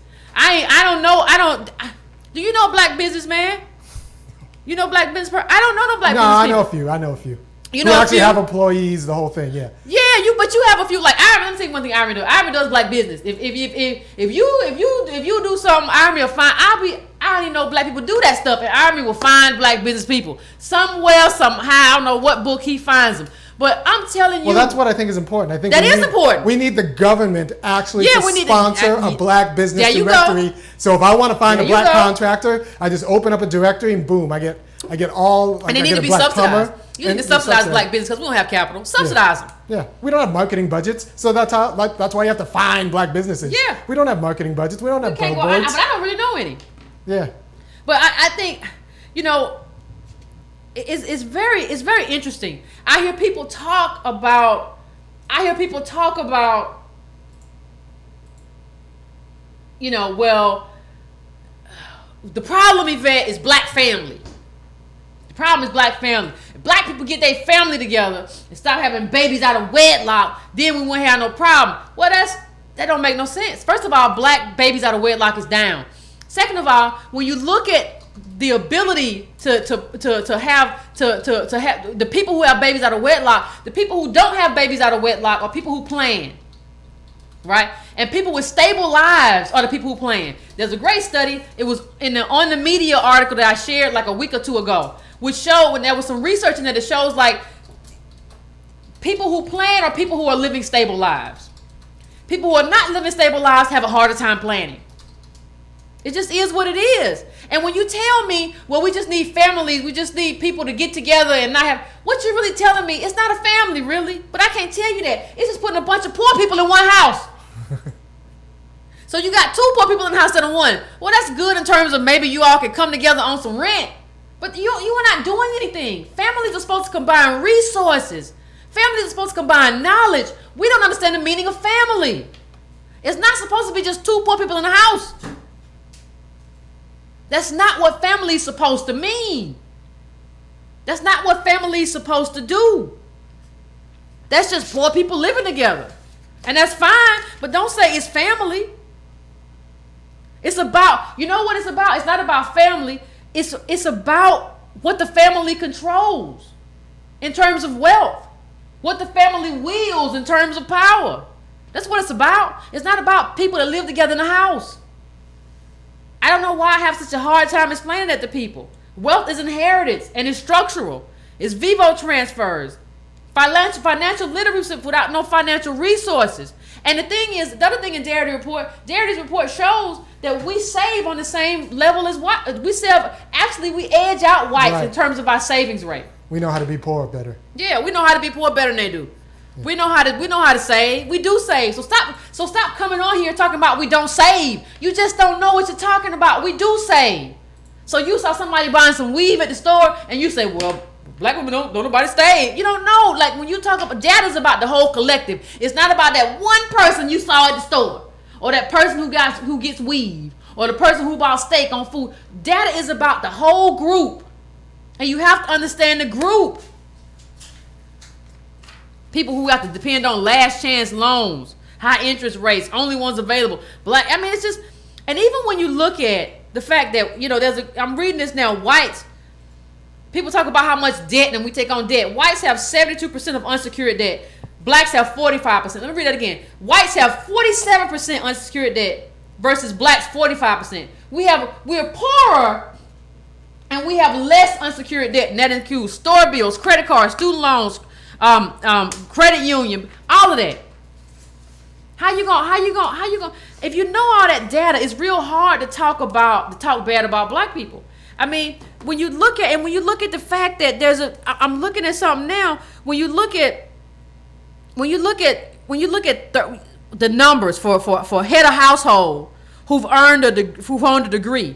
Do you know a black businessman? You know black business person? I don't know no black business people. I know a few. You know, actually have employees, the whole thing, yeah. Yeah, but you have a few. Like let me tell you one thing. Iron does. Iron does black business. If you do something, Iron will find. I don't even know black people do that stuff, and Iron will find black business people somewhere, somehow. I don't know what book he finds them, but I'm telling you. Well, that's what I think is important. I think that is important. We need the government actually to sponsor a black business directory. So if I want to find a black contractor, I just open up a directory and boom, I get all. Like, and they need to be subsidized. You need to subsidize black business because we don't have capital. Subsidize them. Yeah, we don't have marketing budgets, so that's why you have to find black businesses. Yeah, we don't have marketing budgets. We don't have billboards. But I don't really know any. Yeah, but I think, you know, it's very interesting. I hear people talk about. You know, well, the problem, Yvette, is black family. The problem is black family. If black people get their family together and stop having babies out of wedlock, then we won't have no problem. Well, that don't make no sense. First of all, black babies out of wedlock is down. Second of all, when you look at the ability to have the people who have babies out of wedlock, the people who don't have babies out of wedlock are people who plan. Right? And people with stable lives are the people who plan. There's a great study. It was in the On the Media article that I shared like a week or two ago, which showed when there was some research in there that shows like People who plan are people who are living stable lives. People who are not living stable lives have a harder time planning. It just is what it is. And when you tell me, well, we just need families, we just need people to get together and not have, what you're really telling me, it's not a family, really. But I can't tell you that. It's just putting a bunch of poor people in one house. So you got 2 poor people in the house instead of 1. Well, that's good in terms of maybe you all could come together on some rent. But you are not doing anything. Families are supposed to combine resources. Families are supposed to combine knowledge. We don't understand the meaning of family. It's not supposed to be just 2 poor people in the house. That's not what family is supposed to mean. That's not what family is supposed to do. That's just poor people living together. And that's fine, but don't say it's family. It's about, you know what it's about? It's not about family. It's about what the family controls in terms of wealth. What the family wields in terms of power. That's what it's about. It's not about people that live together in a house. I don't know why I have such a hard time explaining that to people. Wealth is inheritance and it's structural. It's vivo transfers. Financial literacy without no financial resources. And the thing is, the other thing in Darity's report shows that we save on the same level as white. We edge out whites in terms of our savings rate. We know how to be poor better. Yeah, we know how to be poor better than they do. Yeah. We know how to save. We do save. So stop coming on here talking about we don't save. You just don't know what you're talking about. We do save. So you saw somebody buying some weave at the store and you say, well, black women don't nobody save. You don't know. Like when you talk about data's about the whole collective. It's not about that one person you saw at the store or that person who gets weave or the person who bought steak on food. Data is about the whole group. And you have to understand the group. People who have to depend on last chance loans, high interest rates, only ones available. It's just, and even when you look at the fact that, I'm reading this now, whites, people talk about how much debt and we take on debt. Whites have 72% of unsecured debt. Blacks have 45%. Let me read that again. Whites have 47% unsecured debt versus blacks 45%. We're poorer and we have less unsecured debt, and that includes store bills, credit cards, student loans, credit union, all of that. How you going? If you know all that data, it's real hard to talk bad about black people. I mean, when you look at the fact that I'm looking at something now. When you look at the numbers for head of household who've earned a degree.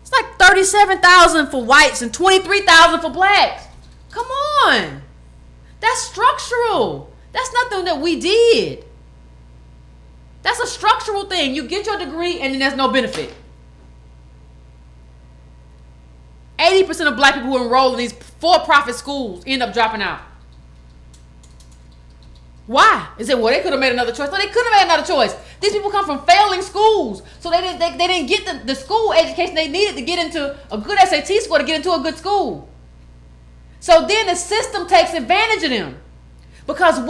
It's like 37,000 for whites and 23,000 for blacks. Come on. That's structural. That's nothing that we did. That's a structural thing. You get your degree and then there's no benefit. 80% of black people who enroll in these for-profit schools end up dropping out. Why? Is it, well, they could have made another choice? No, they couldn't have made another choice. These people come from failing schools. So they didn't get the school education they needed to get into a good SAT score to get into a good school. So then the system takes advantage of them. Because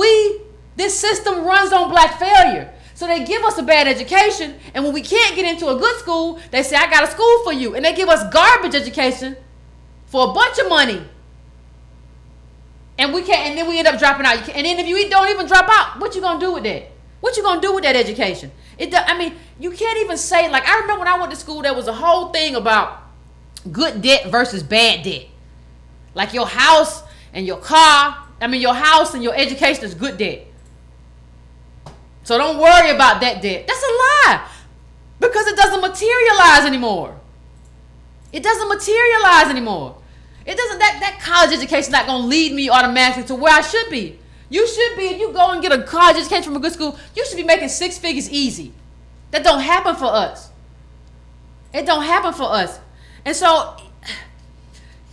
this system runs on black failure. So they give us a bad education, and when we can't get into a good school, they say, I got a school for you. And they give us garbage education for a bunch of money. And then we end up dropping out. And then if you don't even drop out, what you gonna do with that? What you gonna do with that education? You can't even say, like, I remember when I went to school, there was a whole thing about good debt versus bad debt. Like your house and your house and your education is good debt. So don't worry about that debt. That's a lie. Because it doesn't materialize anymore. It doesn't materialize anymore. It doesn't, that college education is not going to lead me automatically to where I should be. You should be, if you go and get a college education from a good school, you should be making 6 figures easy. That don't happen for us. It don't happen for us. And so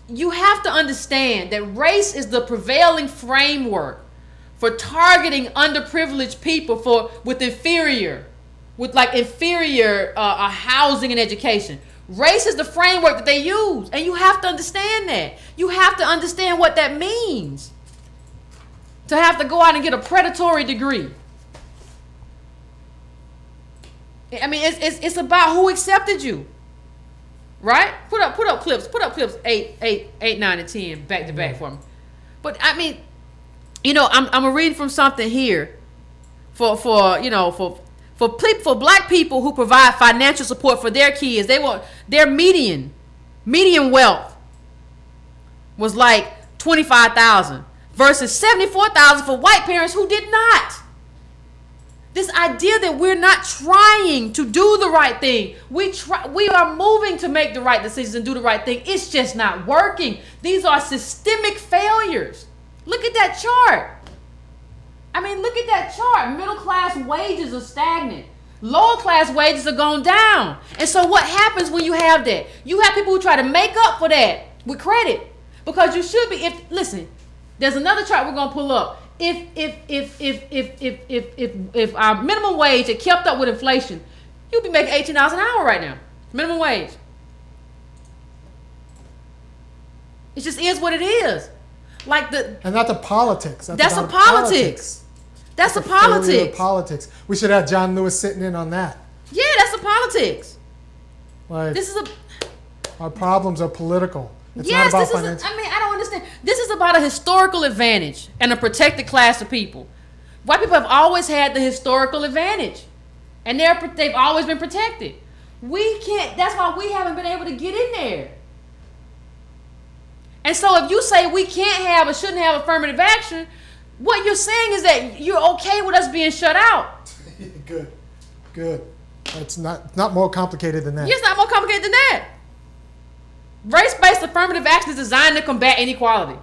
you have to understand that race is the prevailing framework for targeting underprivileged people with inferior housing and education. Race is the framework that they use, and you have to understand that. You have to understand what that means. To have to go out and get a predatory degree. I mean, it's about who accepted you, right? Put up clips 8, 9, and 10 back to back for me. But I mean, I'm gonna read from something here for black people who provide financial support for their kids. Their median wealth was like 25,000 versus 74,000 for white parents who did not. This idea that we're not trying to do the right thing. We are moving to make the right decisions and do the right thing. It's just not working. These are systemic failures. Look at that chart. Look at that chart. Middle class wages are stagnant. Lower class wages are going down. And so what happens when you have that? You have people who try to make up for that with credit. Because you should be, listen, there's another chart we're gonna pull up. If our minimum wage had kept up with inflation, you'd be making $18 an hour right now. Minimum wage. It just is what it is. And that's a politics. That's a politics. That's a politics. Politics. We should have John Lewis sitting in on that. Yeah, that's a politics. Our problems are political. It's yes, not about financial. I don't understand. This is about a historical advantage and a protected class of people. White people have always had the historical advantage, and they've always been protected. We can't. That's why we haven't been able to get in there. And so, if you say we can't have or shouldn't have affirmative action, what you're saying is that you're okay with us being shut out. Good. It's not more complicated than that. It's not more complicated than that. Race-based affirmative action is designed to combat inequality.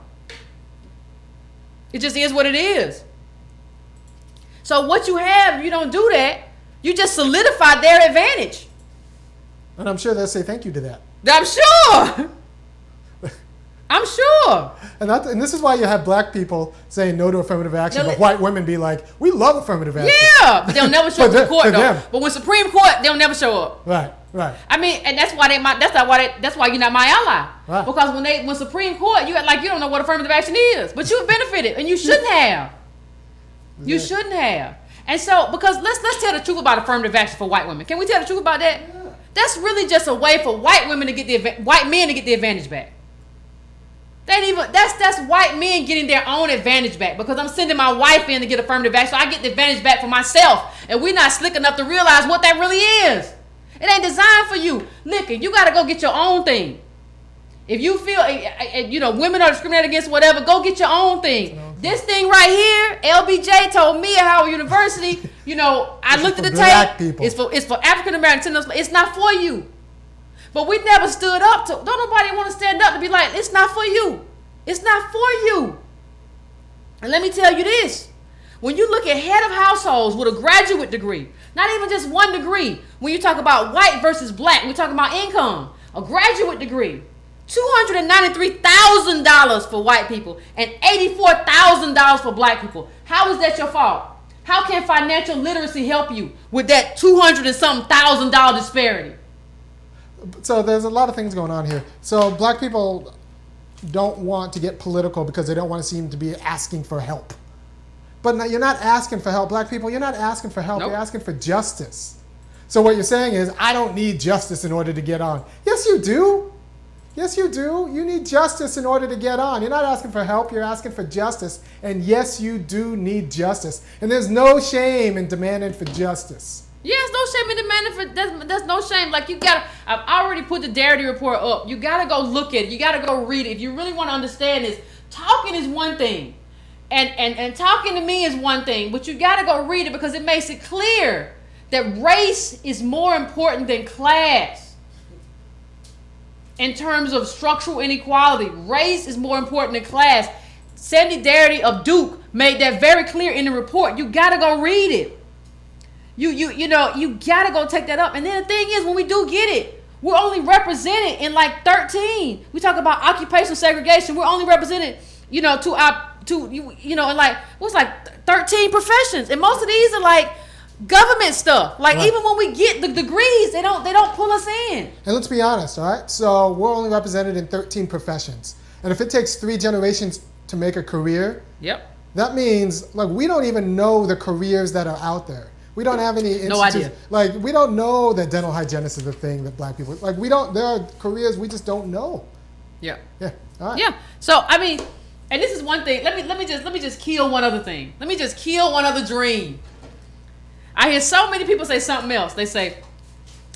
It just is what it is. So what you have, if you don't do that, you just solidify their advantage. And I'm sure they'll say thank you to that. I'm sure. I'm sure. And this is why you have black people saying no to affirmative action, but white women be like, we love affirmative action. Yeah, but they'll never show up to court though. But when Supreme Court, they'll never show up. Right. And that's why that's why you're not my ally. Right. Because when Supreme Court, you act like you don't know what affirmative action is, but you've benefited and you shouldn't have. You shouldn't have. And so, because let's tell the truth about affirmative action for white women. Can we tell the truth about that? Yeah. That's really just a way for white men to get the advantage back. That's white men getting their own advantage back because I'm sending my wife in to get affirmative action, so I get the advantage back for myself. And we're not slick enough to realize what that really is. It ain't designed for you. Look, you got to go get your own thing. If you feel, women are discriminated against, whatever, go get your own thing. Okay. This thing right here, LBJ told me at Howard University, I looked at the tape. It's for African Americans. It's not for you. But we never stood up to, don't nobody want to stand up to be like, it's not for you. It's not for you. And let me tell you this. When you look at head of households with a graduate degree, not even just one degree, when you talk about white versus black, we're talking about income, a graduate degree, $293,000 for white people and $84,000 for black people. How is that your fault? How can financial literacy help you with that $200 and something thousand disparity? So there's a lot of things going on here. So black people don't want to get political because they don't want to seem to be asking for help. But no, you're not asking for help. Black people, you're not asking for help. Nope. You're asking for justice. So what you're saying is, I don't need justice in order to get on. Yes, you do. Yes, you do. You need justice in order to get on. You're not asking for help. You're asking for justice. And yes, you do need justice. And there's no shame in demanding for justice. Yes, no shame in demanding for, there's no shame. Like I've already put the Disparity report up. You gotta go look at it. You gotta go read it. If you really want to understand this, talking is one thing. And talking to me is one thing, but you gotta go read it because it makes it clear that race is more important than class. In terms of structural inequality, race is more important than class. Sandy Darity of Duke made that very clear in the report. You gotta go read it. You gotta go take that up. And then the thing is, when we do get it, we're only represented in like 13. We talk about occupational segregation. We're only represented, in like 13 professions, and most of these are like government stuff. Like, right. Even when we get the degrees, they don't pull us in. And let's be honest, all right? So we're only represented in 13 professions, and if it takes 3 generations to make a career, yep, that means like we don't even know the careers that are out there. We don't have any no idea. Like, we don't know that dental hygienist is a thing that black people, like, there are careers we just don't know. Yeah. Yeah. All right. Yeah. So, I mean, And this is one thing. Let me just kill one other thing. Let me just kill one other dream. I hear so many people say something else. They say,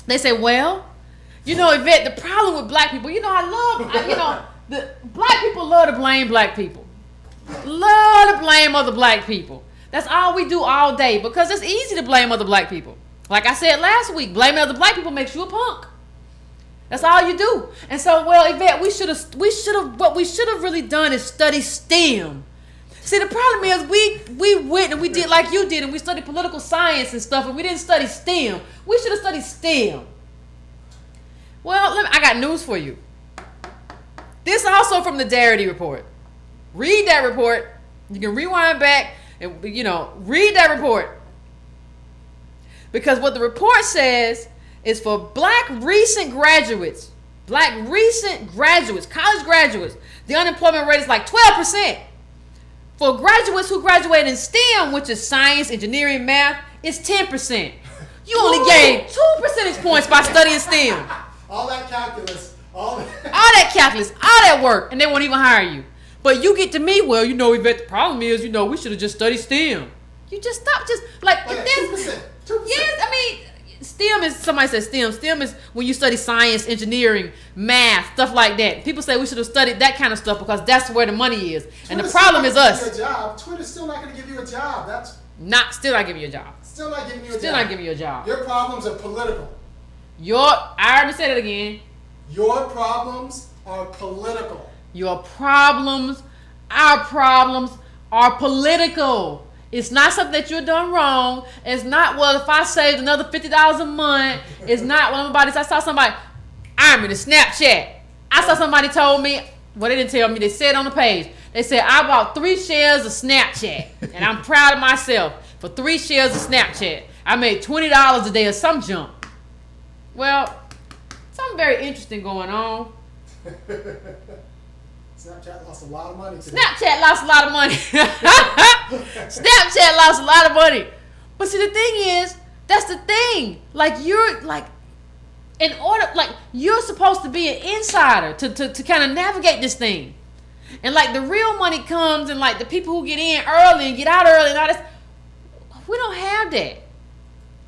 well, Yvette, the problem with black people, the black people love to blame black people. Love to blame other black people. That's all we do all day because it's easy to blame other black people. Like I said last week, blaming other black people makes you a punk. That's all you do. And so, well, Yvette, what we should have really done is study STEM. See, the problem is we went and we did like you did and we studied political science and stuff and we didn't study STEM. We should have studied STEM. Well, I got news for you. This also from the Disparity report. Read that report. You can rewind back and, read that report. Because what the report says is for black recent graduates, college graduates, the unemployment rate is like 12%. For graduates who graduate in STEM, which is science, engineering, math, it's 10%. You only gain 2 percentage points by studying STEM. All that calculus, all that work, and they won't even hire you. But you get to me, well, Yvette, the problem is, we should have just studied STEM. You just stop, just like 2%. Yes, I mean, STEM is, somebody says STEM. STEM is when you study science, engineering, math, stuff like that. People say we should have studied that kind of stuff because that's where the money is. And the problem is us. Twitter's still not going to give you a job. Still not giving you a job. Still not giving you a job. Still not giving you a job. Your problems are political. I already said it again. Your problems are political. Our problems are political. It's not something that you're done wrong. It's not, well, if I saved another $50 a month, it's not, well, I saw somebody, I'm in a Snapchat. I saw somebody told me, well, they didn't tell me, they said on the page, they said, I bought 3 shares of Snapchat, and I'm proud of myself for 3 shares of Snapchat. I made $20 a day or some junk. Well, something very interesting going on. Snapchat lost a lot of money today. Snapchat lost a lot of money. Snapchat lost a lot of money. But see, the thing is, that's the thing. Like, you're supposed to be an insider to kind of navigate this thing. And like the real money comes and like the people who get in early and get out early and all this, we don't have that.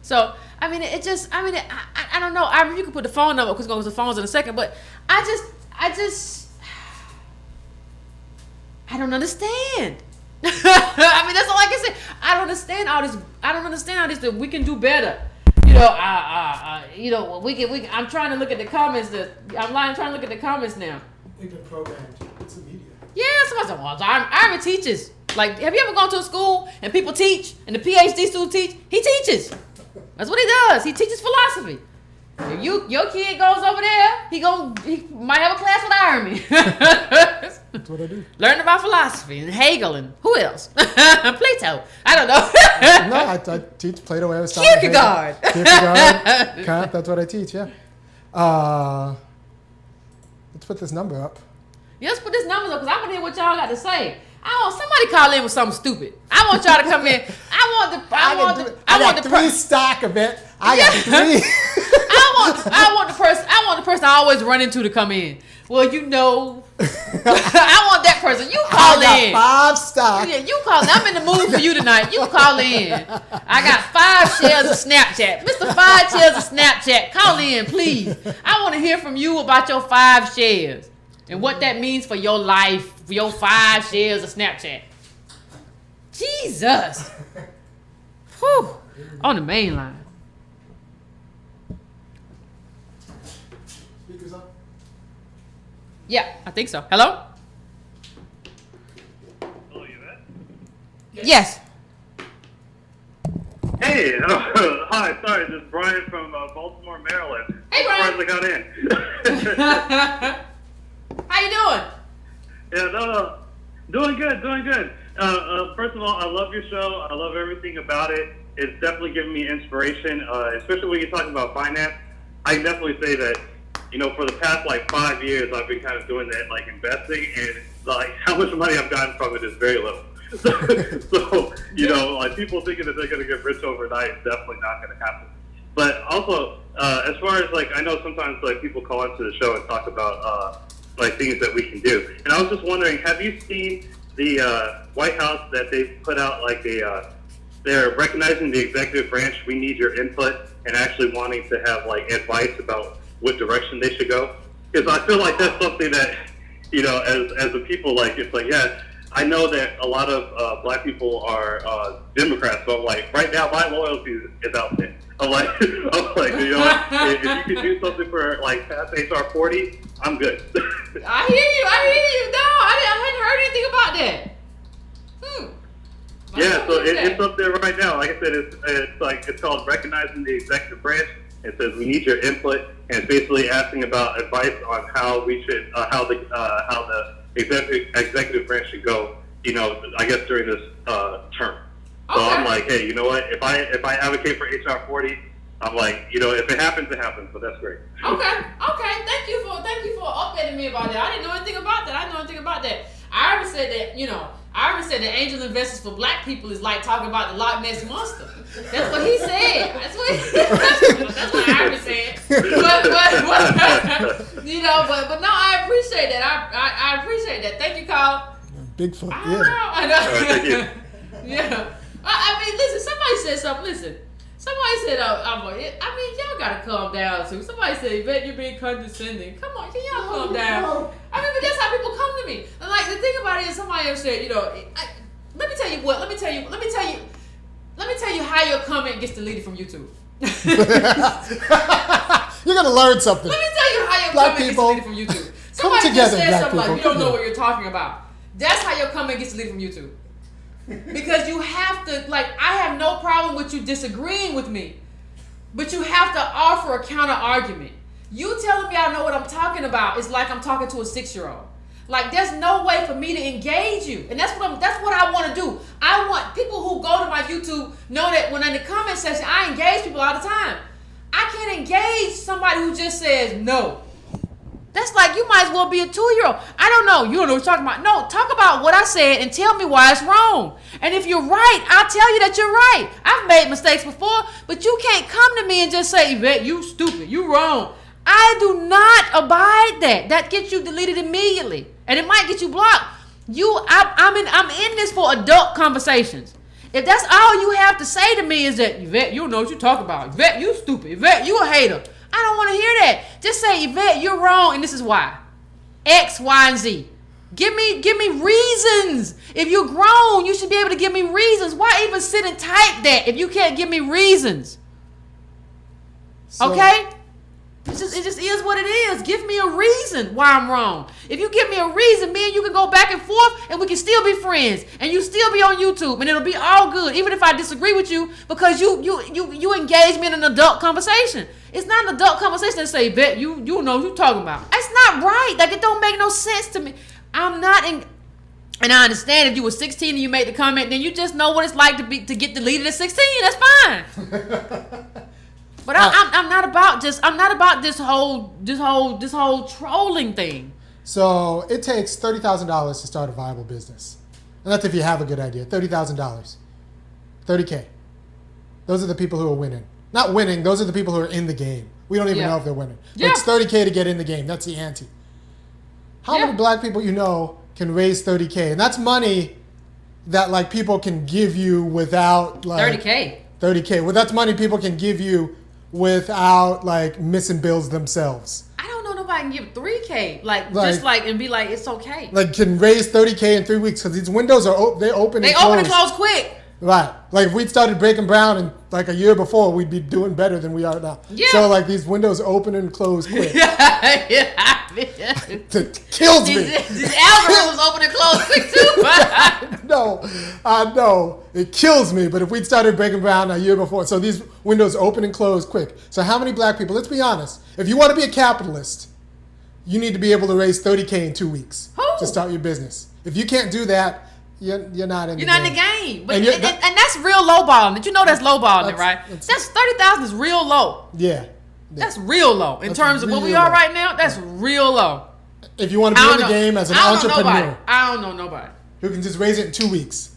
So, I mean, I don't know. I mean, you can put the phone number because we're going to the phones in a second, but I don't understand. I mean, that's all I can say. I don't understand all this that we can do better. I'm trying to look at the comments. I'm trying to look at the comments now. We've been programmed. It's the media. Yeah, somebody said, well, Iron teaches. Like, have you ever gone to a school and people teach and the PhD student teach? He teaches. That's what he does. He teaches philosophy. If your kid goes over there, he might have a class with Iron. That's what I do. Learn about philosophy and Hegel and who else? Plato. I don't know. No, I teach Plato, Aristotle, Kierkegaard. Kant. That's what I teach. Yeah. Let's put this number up. Yeah, let's put this number up because I want to hear what y'all got to say. I want somebody call in with something stupid. I want y'all to come in. I want the 3 stock of it. I got 3. I want the person I always run into to come in. Well, I want that person. You call in. I got 5 stock. Yeah, you call in. I'm in the mood for you tonight. You call in. I got 5 shares of Snapchat. Mr. 5 shares of Snapchat. Call in, please. I want to hear from you about your 5 shares and what that means for your life, for your 5 shares of Snapchat. Jesus. Whew. On the main line. Speakers up? Yeah, I think so. Hello? Hello, Yvette? Yes. Hey, hi, sorry, this is Brian from Baltimore, Maryland. Hey, Brian. I got in. How you doing? Yeah, no, doing good. First of all, I love your show. I love everything about it. It's definitely giving me inspiration, especially when you're talking about finance. I can definitely say that, for the past 5 years, I've been kind of doing that, investing, and how much money I've gotten from it is very little. So, people thinking that they're going to get rich overnight is definitely not going to happen. But also, as far as I know sometimes people call into the show and talk about things that we can do. And I was just wondering, have you seen the White House that they put out like they're recognizing the executive branch. We need your input and actually wanting to have like advice about what direction they should go. Because I feel like that's something that, you know, as a people, like, it's like, yeah, I know that a lot of black people are Democrats, but I'm like, right now my loyalty is out there. I'm like, you know what? If you could do something for like past HR 40, I'm good. I hear you. No, I hadn't heard anything about that. Yeah, so it's up there right now. Like I said, it's called Recognizing the Executive Branch. It says we need your input, and it's basically asking about advice on how we should, how the executive branch should go. You know, I guess during this term. So I'm like, hey, you know what? If I advocate for HR 40, I'm like, you know, if it happens, it happens. So that's great. Okay. Thank you for updating me about that. I didn't know anything about that. I already said that, you know. I already said that angel investors for black people is like talking about the Loch Ness Monster. That's what he said. That's what I already said. But you know, but no, I appreciate that. I appreciate that. Thank you, Carl. Bigfoot. I know. Thank you. Yeah. I mean, listen. Somebody said something. Listen. Somebody said, I mean, y'all gotta calm down too. Somebody said, Yvette, you're being condescending. Come on, can y'all calm down? No. I mean, but that's how people come to me. And like the thing about it is, somebody else said, you know, let me tell you what. Let me tell you how your comment gets deleted from YouTube. You're gonna learn something. Let me tell you how your Black comment people, gets deleted from YouTube. come Somebody together, just said black something people. like, you don't Come know on. what you're talking about. That's how your comment gets deleted from YouTube. Because you have to, like, I have no problem with you disagreeing with me, but you have to offer a counter argument. You telling me I know what I'm talking about is like I'm talking to a 6-year-old. Like, there's no way for me to engage you, and that's what I want to do. I want people who go to my YouTube know that when in the comment section I engage people all the time. I can't engage somebody who just says no. That's like you might as well be a 2-year-old. I don't know. You don't know what you're talking about. No, talk about what I said and tell me why it's wrong. And if you're right, I'll tell you that you're right. I've made mistakes before, but you can't come to me and just say, Yvette, you stupid, you wrong. I do not abide that. That gets you deleted immediately, and it might get you blocked. I'm in this for adult conversations. If that's all you have to say to me is that, Yvette, you don't know what you're talking about. Yvette, you stupid. Yvette, you a hater. I don't want to hear that. Just say, Yvette, you're wrong, and this is why. X, Y, and Z. Give me reasons. If you're grown, you should be able to give me reasons. Why even sit and type that if you can't give me reasons? So, okay? It just is what it is. Give me a reason why I'm wrong. If you give me a reason, me and you can go back and forth and we can still be friends. And you still be on YouTube and it'll be all good. Even if I disagree with you because you engage me in an adult conversation. It's not an adult conversation to say, Bet, you know what you're talking about. That's not right. Like, it don't make no sense to me. I'm not in... And I understand if you were 16 and you made the comment, then you just know what it's like to get deleted at 16. That's fine. But I'm not about this whole trolling thing. So it takes $30,000 to start a viable business, and that's if you have a good idea. $30,000, $30K. Those are the people who are winning. Not winning. Those are the people who are in the game. We don't even know if they're winning. But it's $30K to get in the game. That's the ante. How many black people you know can raise $30K? And that's money that like people can give you without like $30K. Well, that's money people can give you without like missing bills themselves. I don't know nobody can give $3K and be like it's okay. Like can raise $30K in 3 weeks because these windows are they open and close quick. Right. Like if we'd started breaking ground in like a year before, we'd be doing better than we are now. Yeah. So like these windows open and close quick. It kills me. These algorithms open and close quick too. I know. It kills me. But if we'd started breaking ground a year before, so these windows open and close quick. So how many black people, let's be honest, if you want to be a capitalist, you need to be able to raise $30K in 2 weeks to start your business. If you can't do that, you're not in the game. You're not in the game. But, and that's real lowballing. Did you know that's lowballing, right? That's 30,000 is real low. Yeah. That's real low. In terms of what we are right now, that's real low. If you want to be in the game as an entrepreneur. I don't know nobody. Who can just raise it in 2 weeks.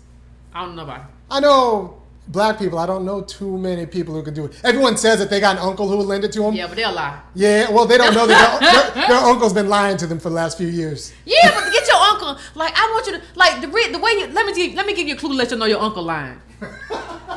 I don't know nobody. I know black people. I don't know too many people who can do it. Everyone says that they got an uncle who will lend it to them. Yeah, but they'll lie. Yeah, well, they don't know that their uncle's been lying to them for the last few years. Yeah, but get your your uncle? Like, I want you to like the way you. Let me give you a clue to let you know your uncle lying.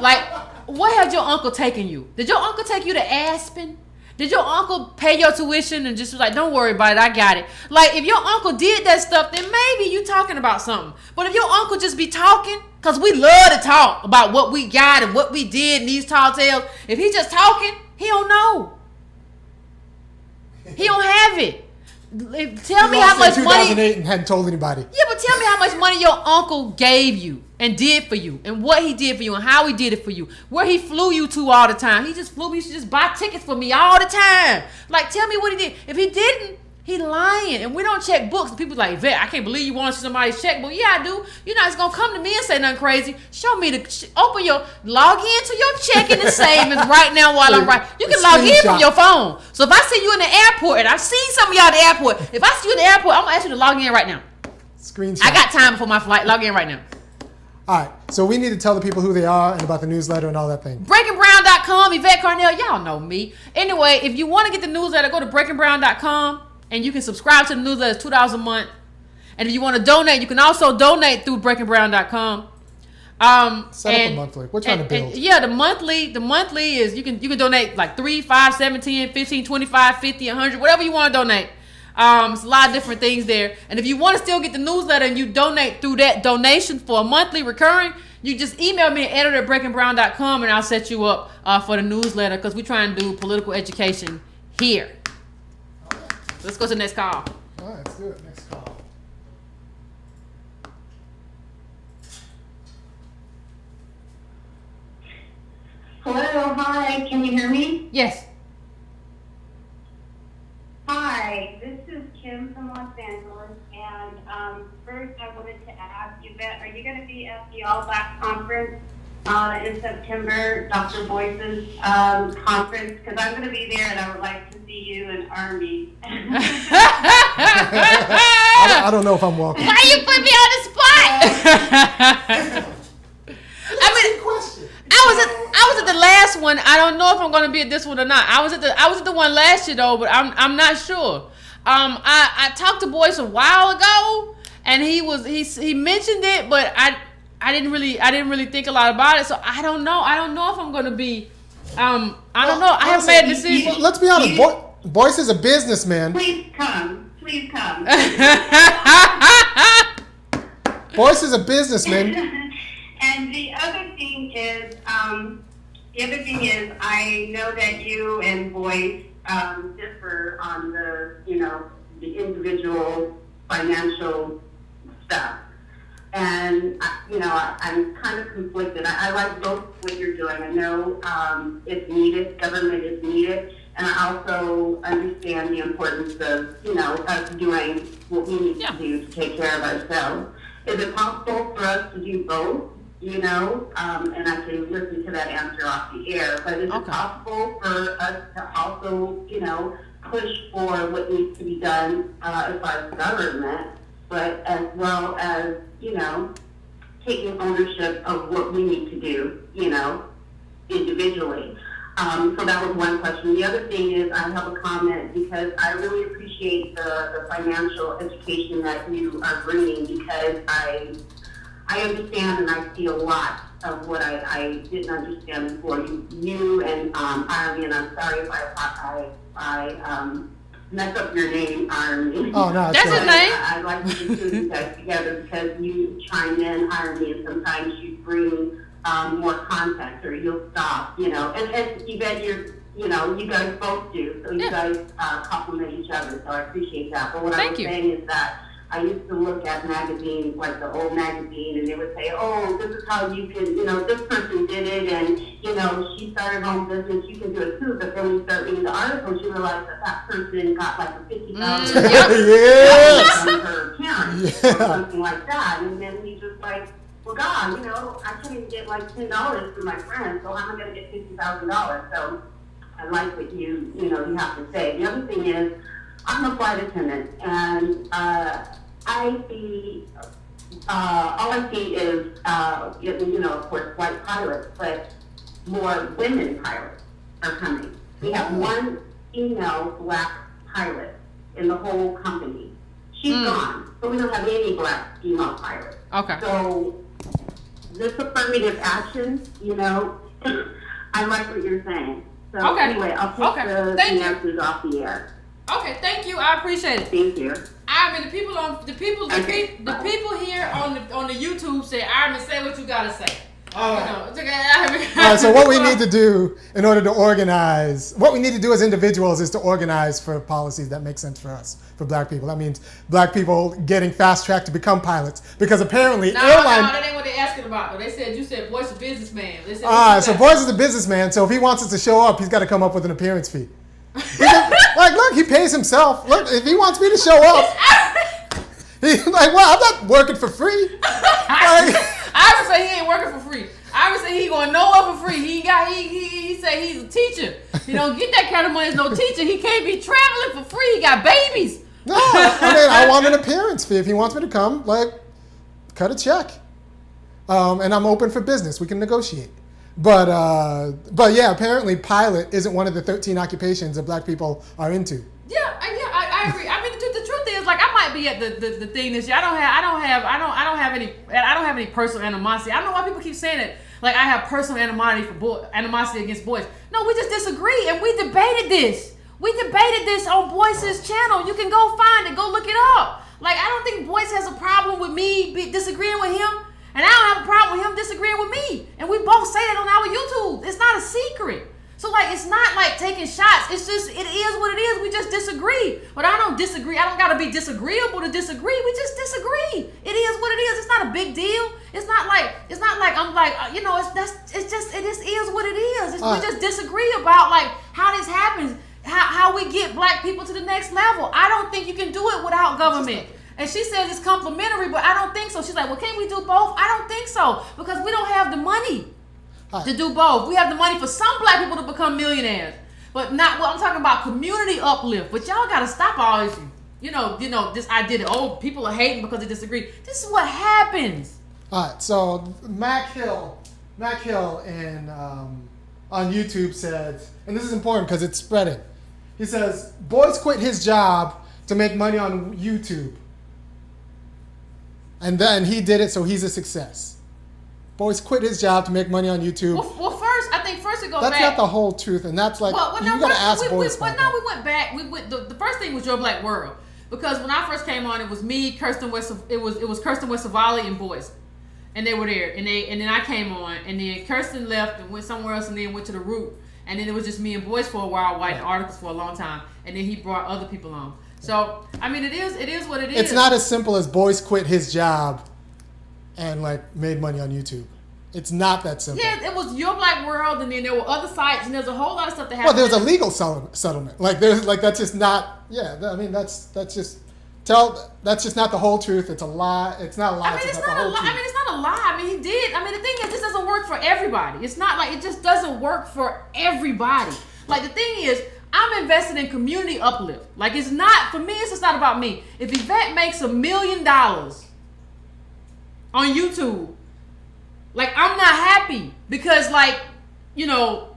Like, where had your uncle taken you? Did your uncle take you to Aspen? Did your uncle pay your tuition and just was like, don't worry about it, I got it? Like, if your uncle did that stuff, then maybe you talking about something. But if your uncle just be talking, because we love to talk about what we got and what we did in these tall tales. If he just talking, he don't know. He don't have it. Tell me how much money. 2008 and hadn't told anybody. Yeah, but tell me how much money your uncle gave you and did for you, and what he did for you, and how he did it for you, where he flew you to all the time. He just flew me. He used to just buy tickets for me all the time. Like, tell me what he did. If he didn't, he lying. And we don't check books. People like, Yvette, I can't believe you want to see somebody's checkbook. Yeah, I do. You're not just gonna come to me and say nothing crazy. Show me log into your checking and savings right now while I'm right. You can log in from your phone. So if I see you in the airport, and I've seen some of y'all at the airport, if I see you in the airport, I'm gonna ask you to log in right now. Screenshot. I got time before my flight. Log in right now. All right, so we need to tell the people who they are and about the newsletter and all that thing. BreakingBrown.com, Yvette Carnell, y'all know me. Anyway, if you want to get the newsletter, go to BreakingBrown.com and you can subscribe to the newsletter. It's $2 a month. And if you want to donate, you can also donate through BreakingBrown.com. Set up a monthly. We're trying to build. Yeah, the monthly is you can donate like 3, 5, 7, 10, 15, 25, 50, 100, whatever you want to donate. It's a lot of different things there. And if you want to still get the newsletter and you donate through that donation for a monthly recurring, you just email me at editor@breakingBrown.com and I'll set you up for the newsletter, because we try and do political education here. Let's go to the next call. All right, let's do it. Next call. Hello, hi, can you hear me? Yes. Hi, this is Kim from Los Angeles, and first I wanted to ask Yvette, are you going to be at the All Black Conference in September, Dr. Boyce's conference? Because I'm going to be there and I would like to see you in Army. I don't know if I'm welcome. Why you put me on the spot? I was at the last one. I don't know if I'm going to be at this one or not. I was at the one last year though, but I'm not sure. I talked to Boyce a while ago, and he mentioned it, but I didn't really think a lot about it. So I don't know. I don't know if I'm going to be. I don't know. I haven't made a decision. Let's be honest. Boyce is a businessman. Please come. Please come. Boyce is a businessman. And the other thing is, I know that you and Boyce differ on the individual financial stuff. And, I'm kind of conflicted. I like both what you're doing. I know it's needed, government is needed. And I also understand the importance of, us doing what we need to do to take care of ourselves. Is it possible for us to do both? And I can listen to that answer off the air, but is it possible for us to also, push for what needs to be done as far as government, but as well as, taking ownership of what we need to do, individually. So that was one question. The other thing is I have a comment, because I really appreciate the financial education that you are bringing, because I understand and I see a lot of what I didn't understand before. You and Army, and I'm sorry if I mess up your name, Army. Oh, no, that's his name. I like to do you guys together, because you chime in, Army, and sometimes you bring more context, or you'll stop, And Yvette, you guys both do, so you guys complement each other, so I appreciate that. But what I'm saying is that I used to look at magazines, like the old magazine, and they would say, oh, this is how you can, this person did it, and, she started her own business, you can do it too. But then when you start reading the articles, you realize that person got like a $50,000 from her parents, or something like that. And then you just like, well, God, I can't even get like $10 from my friends, so how am I going to get $50,000? So I like what you have to say. The other thing is, I'm a flight attendant, and I see, all I see is, of course, white pilots, but more women pilots are coming. We have one female black pilot in the whole company. She's gone. but we don't have any black female pilots. Okay. So this affirmative action, you know, I like what you're saying. So Okay. anyway, I'll take the Thank you. answers off the air. Okay, thank you. I appreciate it. Thank you. Iron, the people here on the YouTube say, Iron, say what you gotta say. All right. You know, All right, so what we need to do in order to organize, what we need to do as individuals is to organize for policies that make sense for us, for black people. That means black people getting fast-tracked to become pilots. Because apparently No, that ain't what they're asking about. They said, you said Boyce is a businessman. They said, so Boyce is a businessman, so if he wants us to show up, he's got to come up with an appearance fee. Like, look, he pays himself. Look, if he wants me to show up, he's like, well, I'm not working for free. Like, I would say he ain't working for free. I would say he going nowhere for free. He say he's a teacher. You don't get that kind of money as no teacher. He can't be traveling for free. He got babies. no, I want an appearance fee. If he wants me to come, like, cut a check. And I'm open for business. We can negotiate. But yeah, apparently pilot isn't one of the 13 occupations that black people are into. Yeah, I agree. I mean, the truth is, like, I might be at the thing this year. I don't have any personal animosity. I don't know why people keep saying it. Like, I have personal animosity against Boyce. No, we just disagree, and we debated this. We debated this on Boyce's channel. You can go find it. Go look it up. Like, I don't think Boyce has a problem with me disagreeing with him, and I don't have a problem with him disagreeing with me. And we both say that on our YouTube. It's not a secret. So, like, it's not like taking shots. It's just, it is what it is. We just disagree. But I don't disagree. I don't got to be disagreeable to disagree. We just disagree. It is what it is. It's not a big deal. It's not like I'm like, you know, it just is what it is. We just disagree about, like, how this happens, how we get black people to the next level. I don't think you can do it without government. And she says it's complimentary, but I don't think so. She's like, well, can't we do both? I don't think so, because we don't have the money to do both. We have the money for some black people to become millionaires, but not. Well, I'm talking about community uplift. But y'all got to stop all this. You know, this idea that, oh, people are hating because they disagree. This is what happens. All right, so Mac Hill in on YouTube says, and this is important because it's spreading. He says, Boyce quit his job to make money on YouTube, and then he did it, so he's a success. Boyce quit his job to make money on YouTube. Well, first it goes back. That's not the whole truth, and that's like, you got to ask Boyce about that. We went back. The first thing was Your Black World, because when I first came on, it was me, Kirsten West-Savali, and Boyce, and they were there, and then I came on, and then Kirsten left and went somewhere else, and then went to the Root, and then it was just me and Boyce for a while, writing articles for a long time, and then he brought other people on. So I mean, it is what it is. It's not as simple as Boyce quit his job and like made money on YouTube. It's not that simple. Yeah, it was Your Black World, and then there were other sites, and there's a whole lot of stuff that happened. Well, there's a legal settlement. Like there's like that's just not. Yeah, I mean that's just not the whole truth. It's a lie. It's not a lie. I mean, it's not a lie. I mean, it's not a lie. I mean, he did. I mean, the thing is, this doesn't work for everybody. It's not like it just doesn't work for everybody. Like the thing is, I'm invested in community uplift. Like it's not for me. It's just not about me. If Yvette makes $1 million on YouTube, like I'm not happy because, like, you know,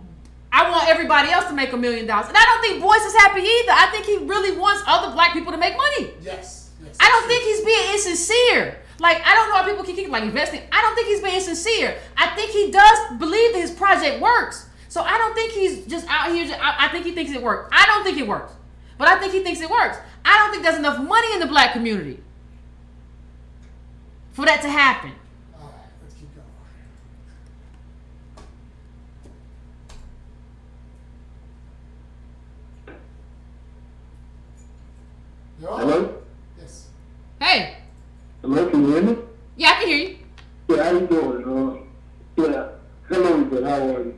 I want everybody else to make $1 million, and I don't think Boyce is happy either. I think he really wants other black people to make money. Yes. I don't think he's being insincere. Like, I don't know why people keep like investing. I don't think he's being sincere. I think he does believe that his project works. So I don't think he's just out here. I think he thinks it works. I don't think it works, but I think he thinks it works. I don't think there's enough money in the black community for that to happen. All right, let's keep going. Hello? Yes. Hey. Hello, can you hear me? Yeah, I can hear you. Yeah, how you doing? Yeah. Hello, Yvette, how are you?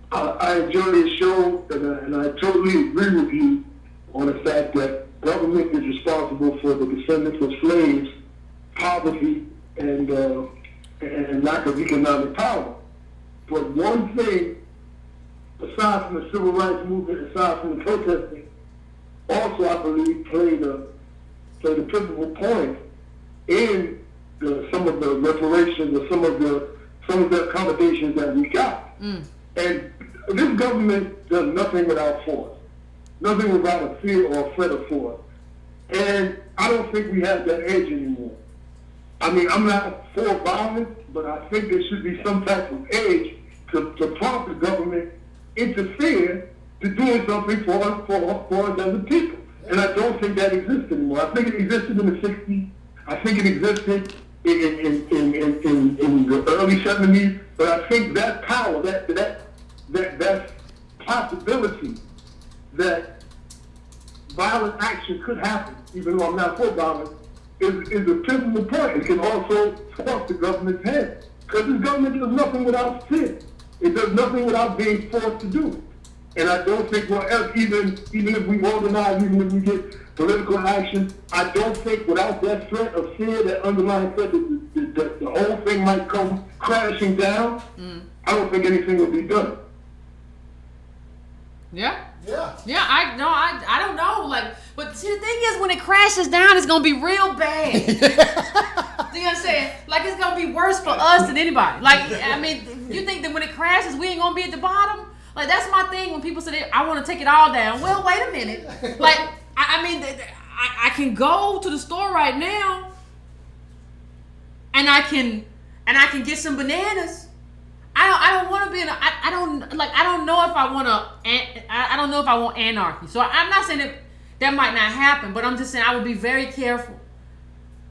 I enjoy this show, and I totally agree with you on the fact that government is responsible for the descendants of slaves, poverty, and lack of economic power. But one thing, aside from the civil rights movement, aside from the protesting, also I believe played a pivotal point in some of the reparations or some of the accommodations that we got. Mm. And this government does nothing without force, nothing without a fear or a threat of force. And I don't think we have that edge anymore. I mean, I'm not for violence, but I think there should be some type of edge to prompt the government interfere to doing something for us as a people. And I don't think that exists anymore. I think it existed in the 60s. I think it existed in the early 70s. But I think that power, that possibility that violent action could happen, even though I'm not for violence, is a pivotal point. It can also force the government's hand. Because this government does nothing without sin. It does nothing without being forced to do it. And I don't think even if we organize, even if we get political action, I don't think without that threat of fear, that underlying threat that the whole thing might come crashing down, I don't think anything will be done. Yeah. Yeah. I don't know. Like, but see, the thing is, when it crashes down, it's gonna be real bad. See what I'm saying? Like, it's gonna be worse for us than anybody. Like, I mean, you think that when it crashes, we ain't gonna be at the bottom? Like, that's my thing when people say, I want to take it all down. Well, wait a minute. Like, I mean, I can go to the store right now, and I can get some bananas. I don't want to be in I don't know if I want to, I don't know if I want anarchy. So I'm not saying that might not happen, but I'm just saying I would be very careful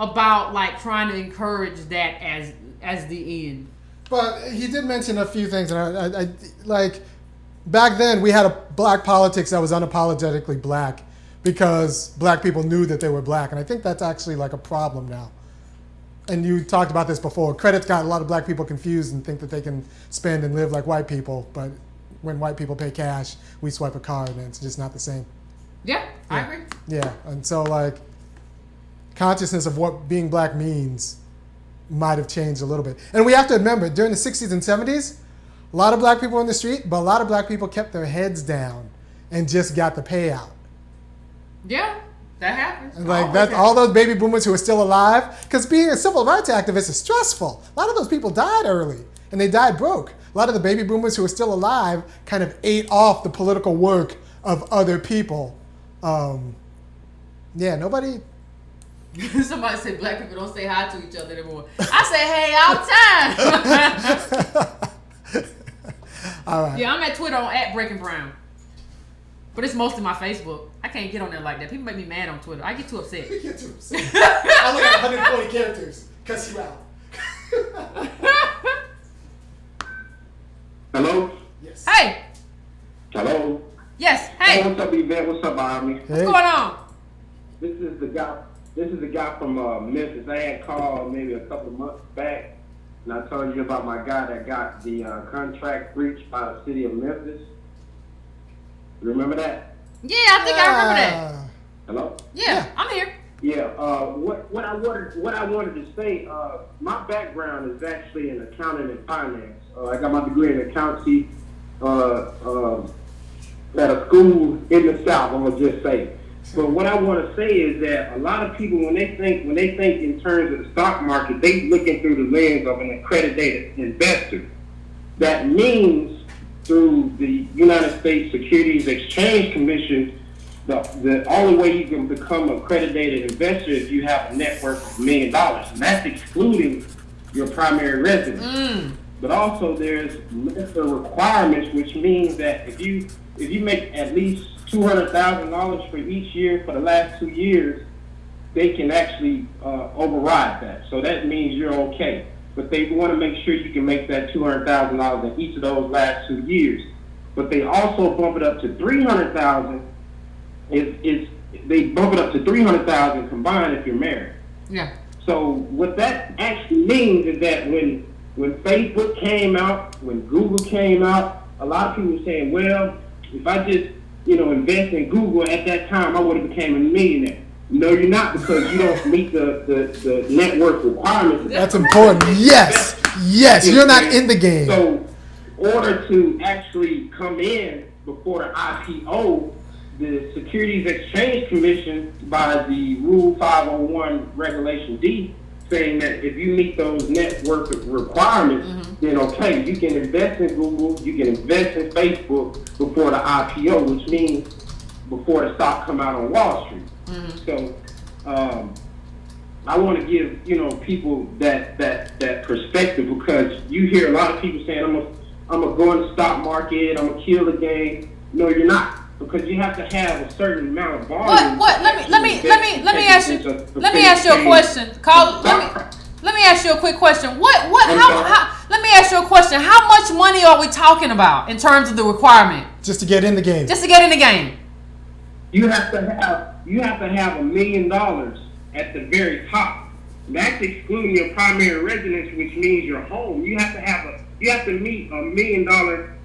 about, like, trying to encourage that as the end. But he did mention a few things, and I like, back then we had a black politics that was unapologetically black because black people knew that they were black, and I think that's actually like a problem now. And you talked about this before. Credit's got a lot of black people confused and think that they can spend and live like white people, but when white people pay cash, we swipe a card, and it's just not the same. Yeah, I agree. Yeah, and so, like, consciousness of what being black means might have changed a little bit. And we have to remember, during the 60s and 70s, a lot of black people in the street, but a lot of black people kept their heads down and just got the payout. Yeah. That happens. And, like, that's all those baby boomers who are still alive. Because being a civil rights activist is stressful. A lot of those people died early, and they died broke. A lot of the baby boomers who are still alive kind of ate off the political work of other people. Yeah, nobody. Somebody said black people don't say hi to each other anymore. I say hey all the time. All right. Yeah, I'm at Twitter on @BreakingBrown. But it's mostly my Facebook. I can't get on there like that. People make me mad on Twitter. I get too upset. You get too upset. I only got 140 characters. Cuss you out. Hello? Yes. Hey. Hello? Yes. Hey. What's up, Yvette? What's up, Army? Hey. What's going on? This is the guy from Memphis. I had called maybe a couple of months back, and I told you about my guy that got the contract breached by the city of Memphis. You remember that? Yeah, I think I remember that. Hello? Yeah, I'm here. Yeah. What I wanted to say. My background is actually in accounting and finance. I got my degree in accountancy at a school in the South. I'm gonna just say. But what I want to say is that a lot of people, when they think in terms of the stock market, they looking through the lens of an accredited investor. That means through the United States Securities Exchange Commission, the only way you can become an accredited investor is you have a net worth of $1 million, and that's excluding your primary residence. But also there's lesser requirements, which means that if you make at least $200,000 for each year for the last 2 years, they can actually override that. So that means you're okay. But they want to make sure you can make that $200,000 in each of those last 2 years. But they also bump it up to $300,000. They bump it up to $300,000 combined if you're married. Yeah. So what that actually means is that when Facebook came out, when Google came out, a lot of people were saying, well, if I just invest in Google at that time, I would have became a millionaire. No, you're not, because you don't meet the net worth requirements. That's important. Yes. You're not in the game. So, in order to actually come in before the IPO, the Securities Exchange Commission, by the Rule 501 Regulation D, saying that if you meet those net worth requirements, then okay, you can invest in Google, you can invest in Facebook before the IPO, which means before the stock come out on Wall Street. So I want to give people that perspective, because you hear a lot of people saying I'm gonna go in the stock market, I'm gonna kill the game. No, you're not, because you have to have a certain amount of volume. What? Let me ask you a question. Let me ask you a quick question. Let me ask you a question. How much money are we talking about in terms of the requirement? Just to get in the game. You have to have $1 million at the very top. That's excluding your primary residence, which means your home. You have to meet $1 million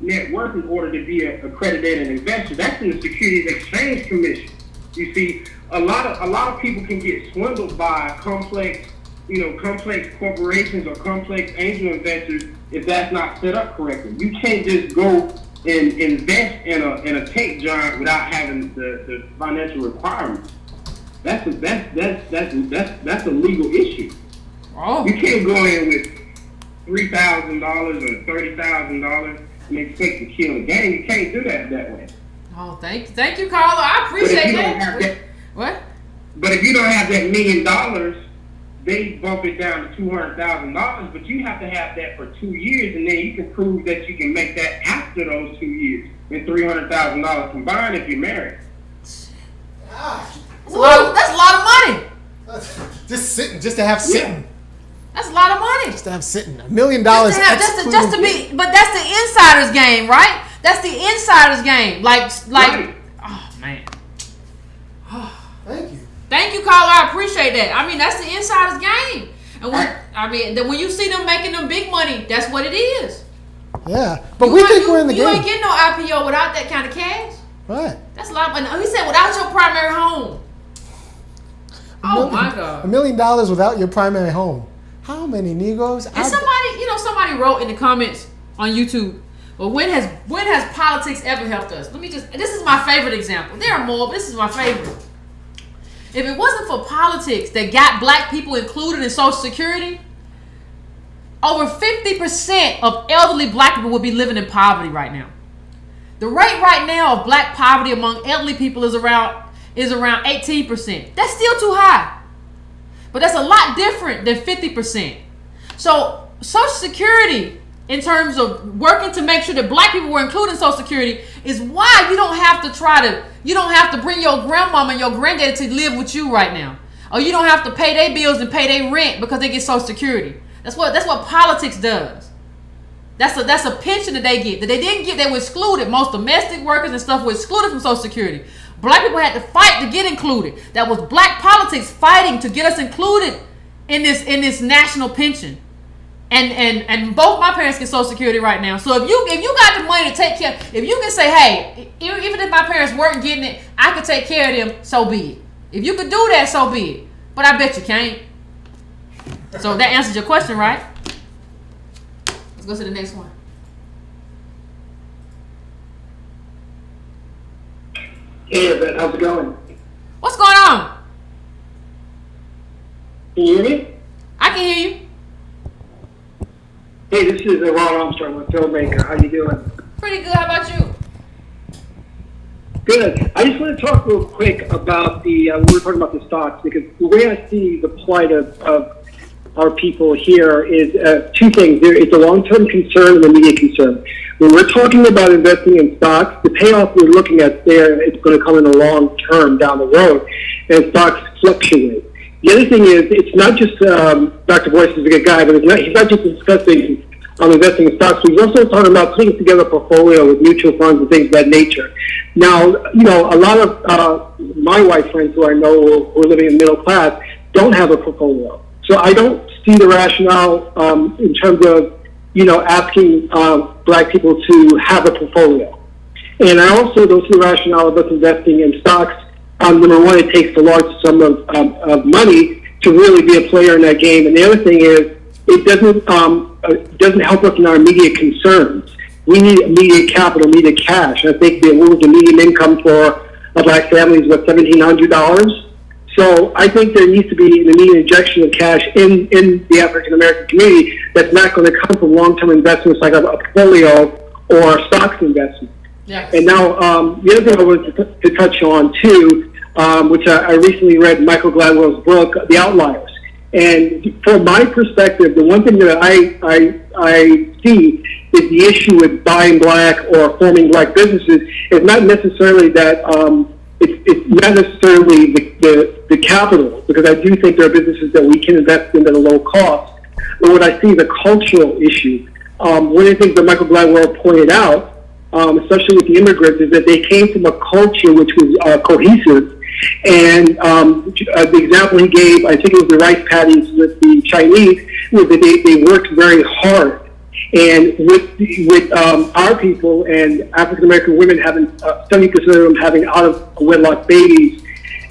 net worth in order to be an accredited investor. That's in the Securities Exchange Commission. You see, a lot of people can get swindled by complex corporations or complex angel investors if that's not set up correctly. You can't just go and invest in a tech giant without having the financial requirements. That's a legal issue. Oh. You can't go in with $3,000 or $30,000 and expect to kill a game. You can't do that way. Oh, thank you, Carla. I appreciate that. What? But if you don't have that $1 million, they bump it down to $200,000. But you have to have that for 2 years, and then you can prove that you can make that after those 2 years, and $300,000 combined if you're married. That's a lot of money. Just to have sitting. Yeah. That's a lot of money. Just to have sitting. $1 million. But that's the insider's game, right? That's the insider's game. Like. Right. Oh man. Thank you. Thank you, Carla. I appreciate that. I mean, that's the insider's game. And when you see them making them big money, that's what it is. Yeah, but we think we're in the game. You ain't getting no IPO without that kind of cash. Right. That's a lot. He said without your primary home. Oh my God. $1 million without your primary home. How many Negroes? And somebody wrote in the comments on YouTube, well, when has politics ever helped us? This is my favorite example. There are more, but this is my favorite. If it wasn't for politics that got black people included in Social Security, over 50% of elderly black people would be living in poverty right now. The rate right now of black poverty among elderly people is around 18%. That's still too high. But that's a lot different than 50%. So Social Security, in terms of working to make sure that black people were included in Social Security, is why you don't have to bring your grandmama and your granddaddy to live with you right now. Or you don't have to pay their bills and pay their rent because they get Social Security. That's what politics does. That's a pension that they get. That they didn't get, they were excluded. Most domestic workers and stuff were excluded from Social Security. Black people had to fight to get included. That was black politics fighting to get us included in this national pension. And both my parents get Social Security right now. So if you got the money to take care, if you can say, hey, even if my parents weren't getting it, I could take care of them, so be it. If you could do that, so be it. But I bet you can't. So that answers your question, right? Let's go to the next one. Hey, Yvette, how's it going? What's going on? Can you hear me? I can hear you. Hey, this is Ron Armstrong, a filmmaker. How you doing? Pretty good. How about you? Good. I just want to talk real quick about we were talking about the stocks, because the way I see the plight of our people here is two things. It's a long-term concern and a immediate concern. When we're talking about investing in stocks, the payoff we're looking at there is going to come in the long term down the road, and stocks fluctuate. The other thing is, it's not just Dr. Boyce is a good guy, but he's not just discussing investing in stocks. He's also talking about putting together a portfolio with mutual funds and things of that nature. Now, a lot of my white friends who I know who are living in the middle class don't have a portfolio. So I don't see the rationale in terms of, asking black people to have a portfolio. And I also don't see the rationale of us investing in stocks. Number one, it takes a large sum of money to really be a player in that game. And the other thing is, it doesn't help us in our immediate concerns. We need immediate capital, immediate cash. I think the median income for a black family is $1,700. So I think there needs to be an immediate injection of cash in the African American community that's not going to come from long-term investments like a portfolio or a stocks investment. Yes. And now the other thing I wanted to touch on too, which I recently read Michael Gladwell's book, The Outliers. And from my perspective, the one thing that I see is the issue with buying black or forming black businesses is not necessarily that it's not necessarily the capital, because I do think there are businesses that we can invest in at a low cost. But what I see is a cultural issue. One of the things that Michael Gladwell pointed out, especially with the immigrants, is that they came from a culture which was cohesive. And the example he gave, I think it was the rice paddies with the Chinese, was that they worked very hard. And with our people and African American women having 70% of them having out of wedlock babies,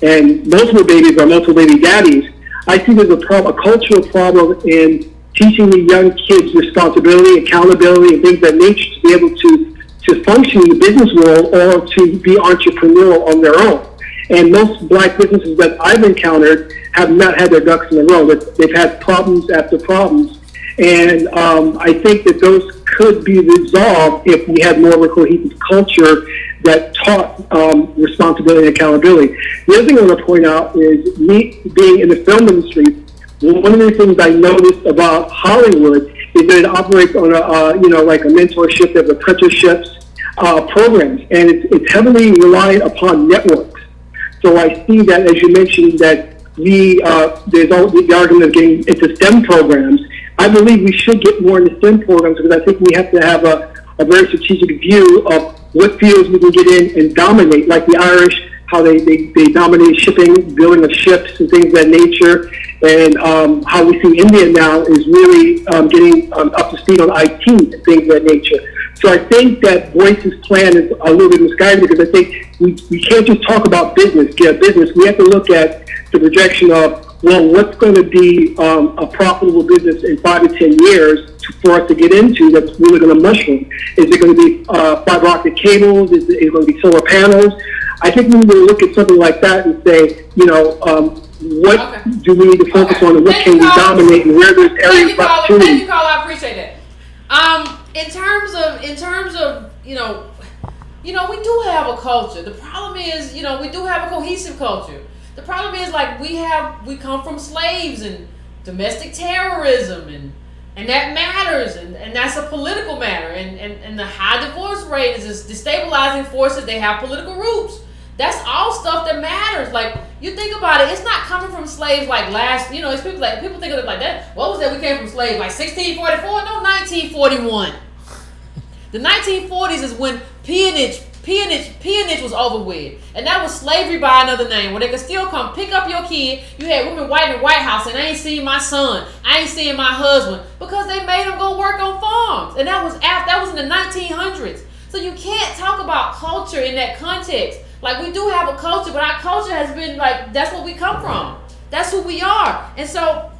and multiple babies are multiple baby daddies, I think there's a cultural problem in teaching the young kids responsibility, accountability, and things of that nature to be able to function in the business world or to be entrepreneurial on their own. And most black businesses that I've encountered have not had their ducks in a row. They've had problems after problems. And I think that those could be resolved if we had more of a cohesive culture that taught responsibility and accountability. The other thing I want to point out is me being in the film industry, one of the things I noticed about Hollywood is that it operates on like a mentorship, there's apprenticeships programs, and it's heavily reliant upon networks. So I see that, as you mentioned, that there's all the argument of getting into STEM programs. I believe we should get more into STEM programs because I think we have to have a very strategic view of what fields we can get in and dominate, like the Irish, how they dominate shipping, building of ships and things of that nature, and how we see India now is really getting up to speed on IT and things of that nature. So I think that Boyce's plan is a little bit misguided because I think we can't just talk about business, get business. We have to look at the projection of, well, what's going to be a profitable business in 5 to 10 years for us to get into that's really going to mushroom? Is it going to be fiber optic cables? Is it going to be solar panels? I think we need to look at something like that and say, what do we need to focus on and what can we dominate and where there's areas of opportunity? Thank you, Carl. I appreciate that. In terms of we do have a culture. The problem is, we do have a cohesive culture. The problem is, we come from slaves and domestic terrorism, and that matters, and that's a political matter, and the high divorce rate is destabilizing forces. They have political roots. That's all stuff that matters. Like, you think about it, it's not coming from slaves it's people think of it like that. What was that? We came from slaves like 1644? No, 1941. The 1940s is when peonage was over with, and that was slavery by another name, where they could still come pick up your kid. You had women white in the White House, and I ain't seeing my son, I ain't seeing my husband, because they made them go work on farms, and that was in the 1900s. So you can't talk about culture in that context. Like, we do have a culture, but our culture has been that's what we come from. That's who we are. And so,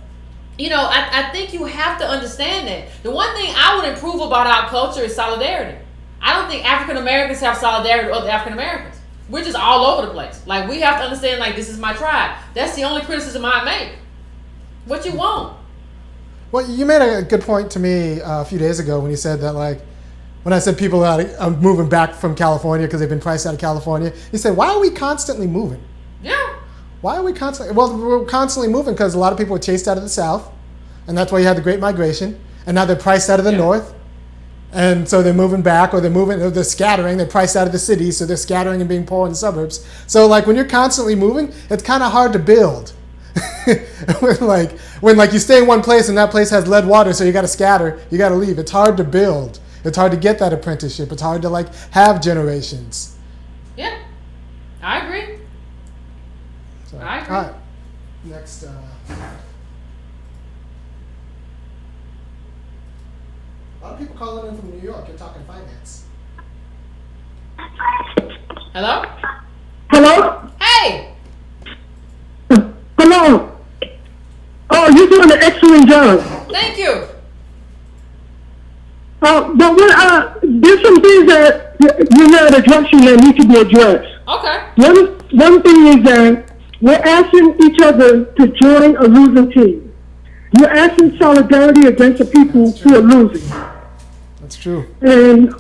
I think you have to understand that. The one thing I would improve about our culture is solidarity. I don't think African Americans have solidarity with other African Americans. We're just all over the place. Like, we have to understand, this is my tribe. That's the only criticism I make. What you want? Well, you made a good point to me a few days ago when you said that, when I said people are moving back from California because they've been priced out of California, you said, why are we constantly moving? Yeah. Why are we constantly? Well, we're constantly moving because a lot of people were chased out of the South, and that's why you had the Great Migration, and now they're priced out of the North, and so they're moving back, or they're scattering, they're priced out of the cities, so they're scattering and being poor in the suburbs. So, when you're constantly moving, it's kind of hard to build. when you stay in one place and that place has lead water, so you got to scatter, you got to leave. It's hard to build. It's hard to get that apprenticeship. It's hard to have generations. Yeah, I agree. So, I agree. All right. Next. A lot of people calling in from New York. You're talking finance. Hello? Hello? Hey! Hello? Oh, you're doing an excellent job. Thank you. But there's some things that you're not addressing that need to be addressed. Okay. One thing is that we're asking each other to join a losing team. You're asking solidarity against the people who are losing. That's true. And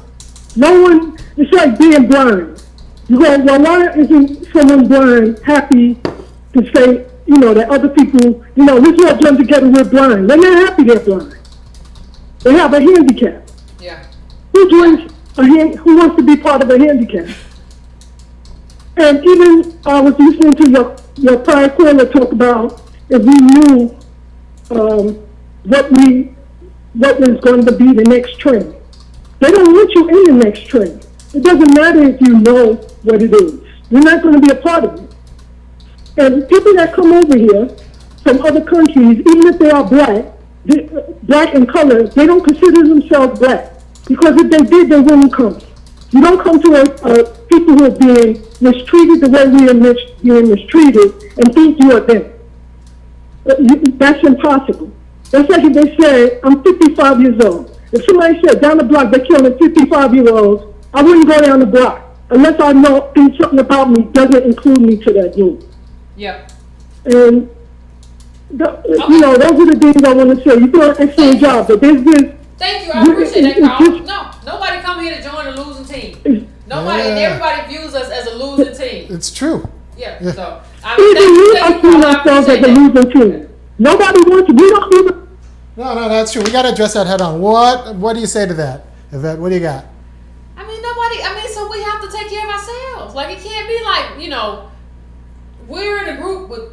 it's like being blind. You go, well, why isn't someone blind happy to say, that other people, we all join together, we're blind. They're not happy they're blind. They have a handicap. Yeah. Who wants to be part of a handicap? And even I was listening to your prior caller talk about if we knew what was going to be the next trend. They don't want you in the next trend. It doesn't matter if you know what it is. You're not going to be a part of it. And people that come over here from other countries, even if they are black in color, they don't consider themselves black. Because if they did, they wouldn't come. You don't come to people who are being mistreated the way we are being mistreated and think you are them. That's impossible. That's like if they say, I'm 55 years old. If somebody said down the block they're killing 55-year-olds, I wouldn't go down the block unless I know something about me doesn't include me to that group. Yep. And those are the things I want to say. You do an excellent job, but there's this. Thank you. I appreciate that, Carl. No, nobody come here to join a losing team. Nobody, everybody views us as a losing team. It's true. Yeah. So even we are seeing ourselves as a losing team. Nobody wants to. We don't even. No, that's true. We got to address that head on. What do you say to that, Yvette? What do you got? So we have to take care of ourselves. Like, it can't be like, we're in a group with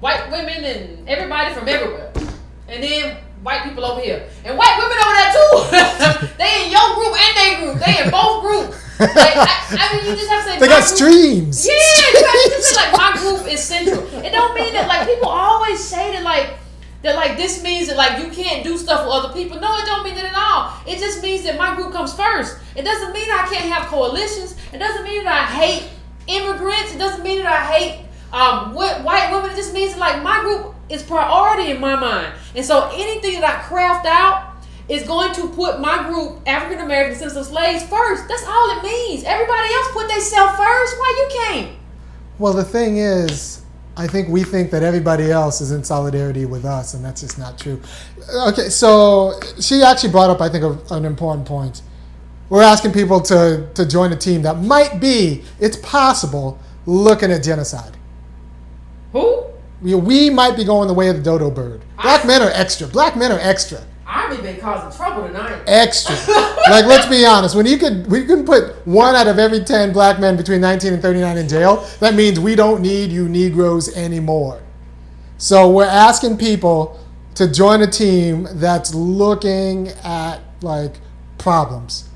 white women and everybody from everywhere. And then white people over here. And white women over there too. They in your group and their group. They in both groups. Like, you just have to say they got streams. Yeah, you have to just say, like, my group is central. It don't mean that, like, people always say that, this means that, like, you can't do stuff with other people. No, it don't mean that at all. It just means that my group comes first. It doesn't mean I can't have coalitions. It doesn't mean that I hate immigrants. It doesn't mean that I hate white women. It just means that, like, my group is priority in my mind. And so anything that I craft out is going to put my group, African American descendants of slaves, first. That's all it means. Everybody else put themselves first. Why you can't? Well, the thing is, I think we think that everybody else is in solidarity with us, and that's just not true. Okay, so she actually brought up, I think, an important point. We're asking people to join a team that might be, it's possible, looking at genocide. Who? We might be going the way of the dodo bird. Black men are extra. Black men are extra. I've been causing trouble tonight. Extra. Like, let's be honest. When we can put 1 out of every 10 black men between 19 and 39 in jail, that means we don't need you Negroes anymore. So we're asking people to join a team that's looking at, like, problems.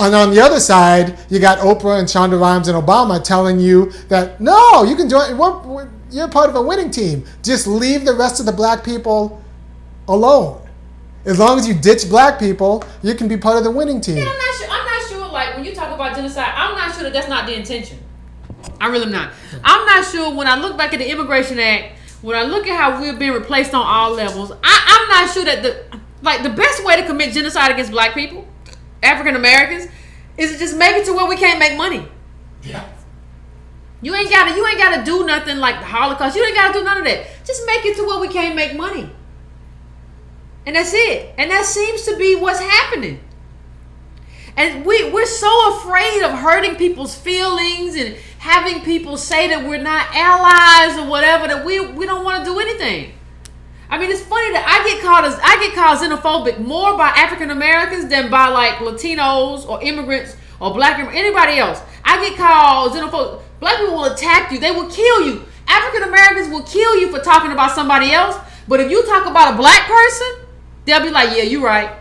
And on the other side, you got Oprah and Shonda Rhimes and Obama telling you that, no, you can join, you're part of a winning team. Just leave the rest of the black people alone. As long as you ditch black people, you can be part of the winning team. Yeah, I'm not sure, like, when you talk about genocide, I'm not sure that's not the intention. I really am not. I'm not sure when I look back at the Immigration Act, when I look at how we're being replaced on all levels, I'm not sure that the best way to commit genocide against black people, African Americans, is to just make it to where we can't make money. Yeah. You ain't gotta do nothing like the Holocaust. You ain't gotta do none of that. Just make it to where we can't make money. And that's it. And that seems to be what's happening. And we're so afraid of hurting people's feelings and having people say that we're not allies or whatever, that we don't want to do anything. I mean, it's funny that I get called xenophobic more by African Americans than by, like, Latinos or immigrants or black anybody else. I get called xenophobic. Black people will attack you. They will kill you. African Americans will kill you for talking about somebody else. But if you talk about a black person, they'll be like, yeah, you're right.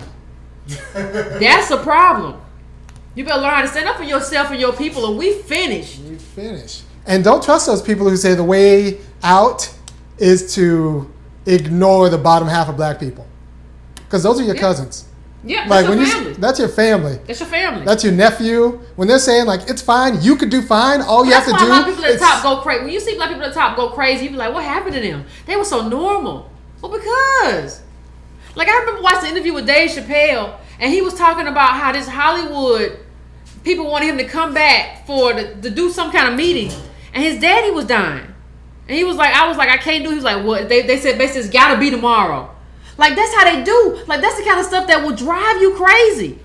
That's a problem. You better learn how to stand up for yourself and your people, or we finish. We finish. And don't trust those people who say the way out is to ignore the bottom half of black people. Because those are your cousins. Yeah, like, that's your family. That's your family. That's your family. That's your nephew. When they're saying, like, it's fine, you could do fine, all you have to do. That's why a lot of people at the top go crazy. When you see black people at the top go crazy, you be like, what happened to them? They were so normal. Well, because. Like, I remember watching an interview with Dave Chappelle, and he was talking about how this Hollywood people wanted him to come back to do some kind of meeting, and his daddy was dying, and he was like, I can't do. He was like, what? They said basically it's gotta be tomorrow. Like, that's how they do. Like, that's the kind of stuff that will drive you crazy.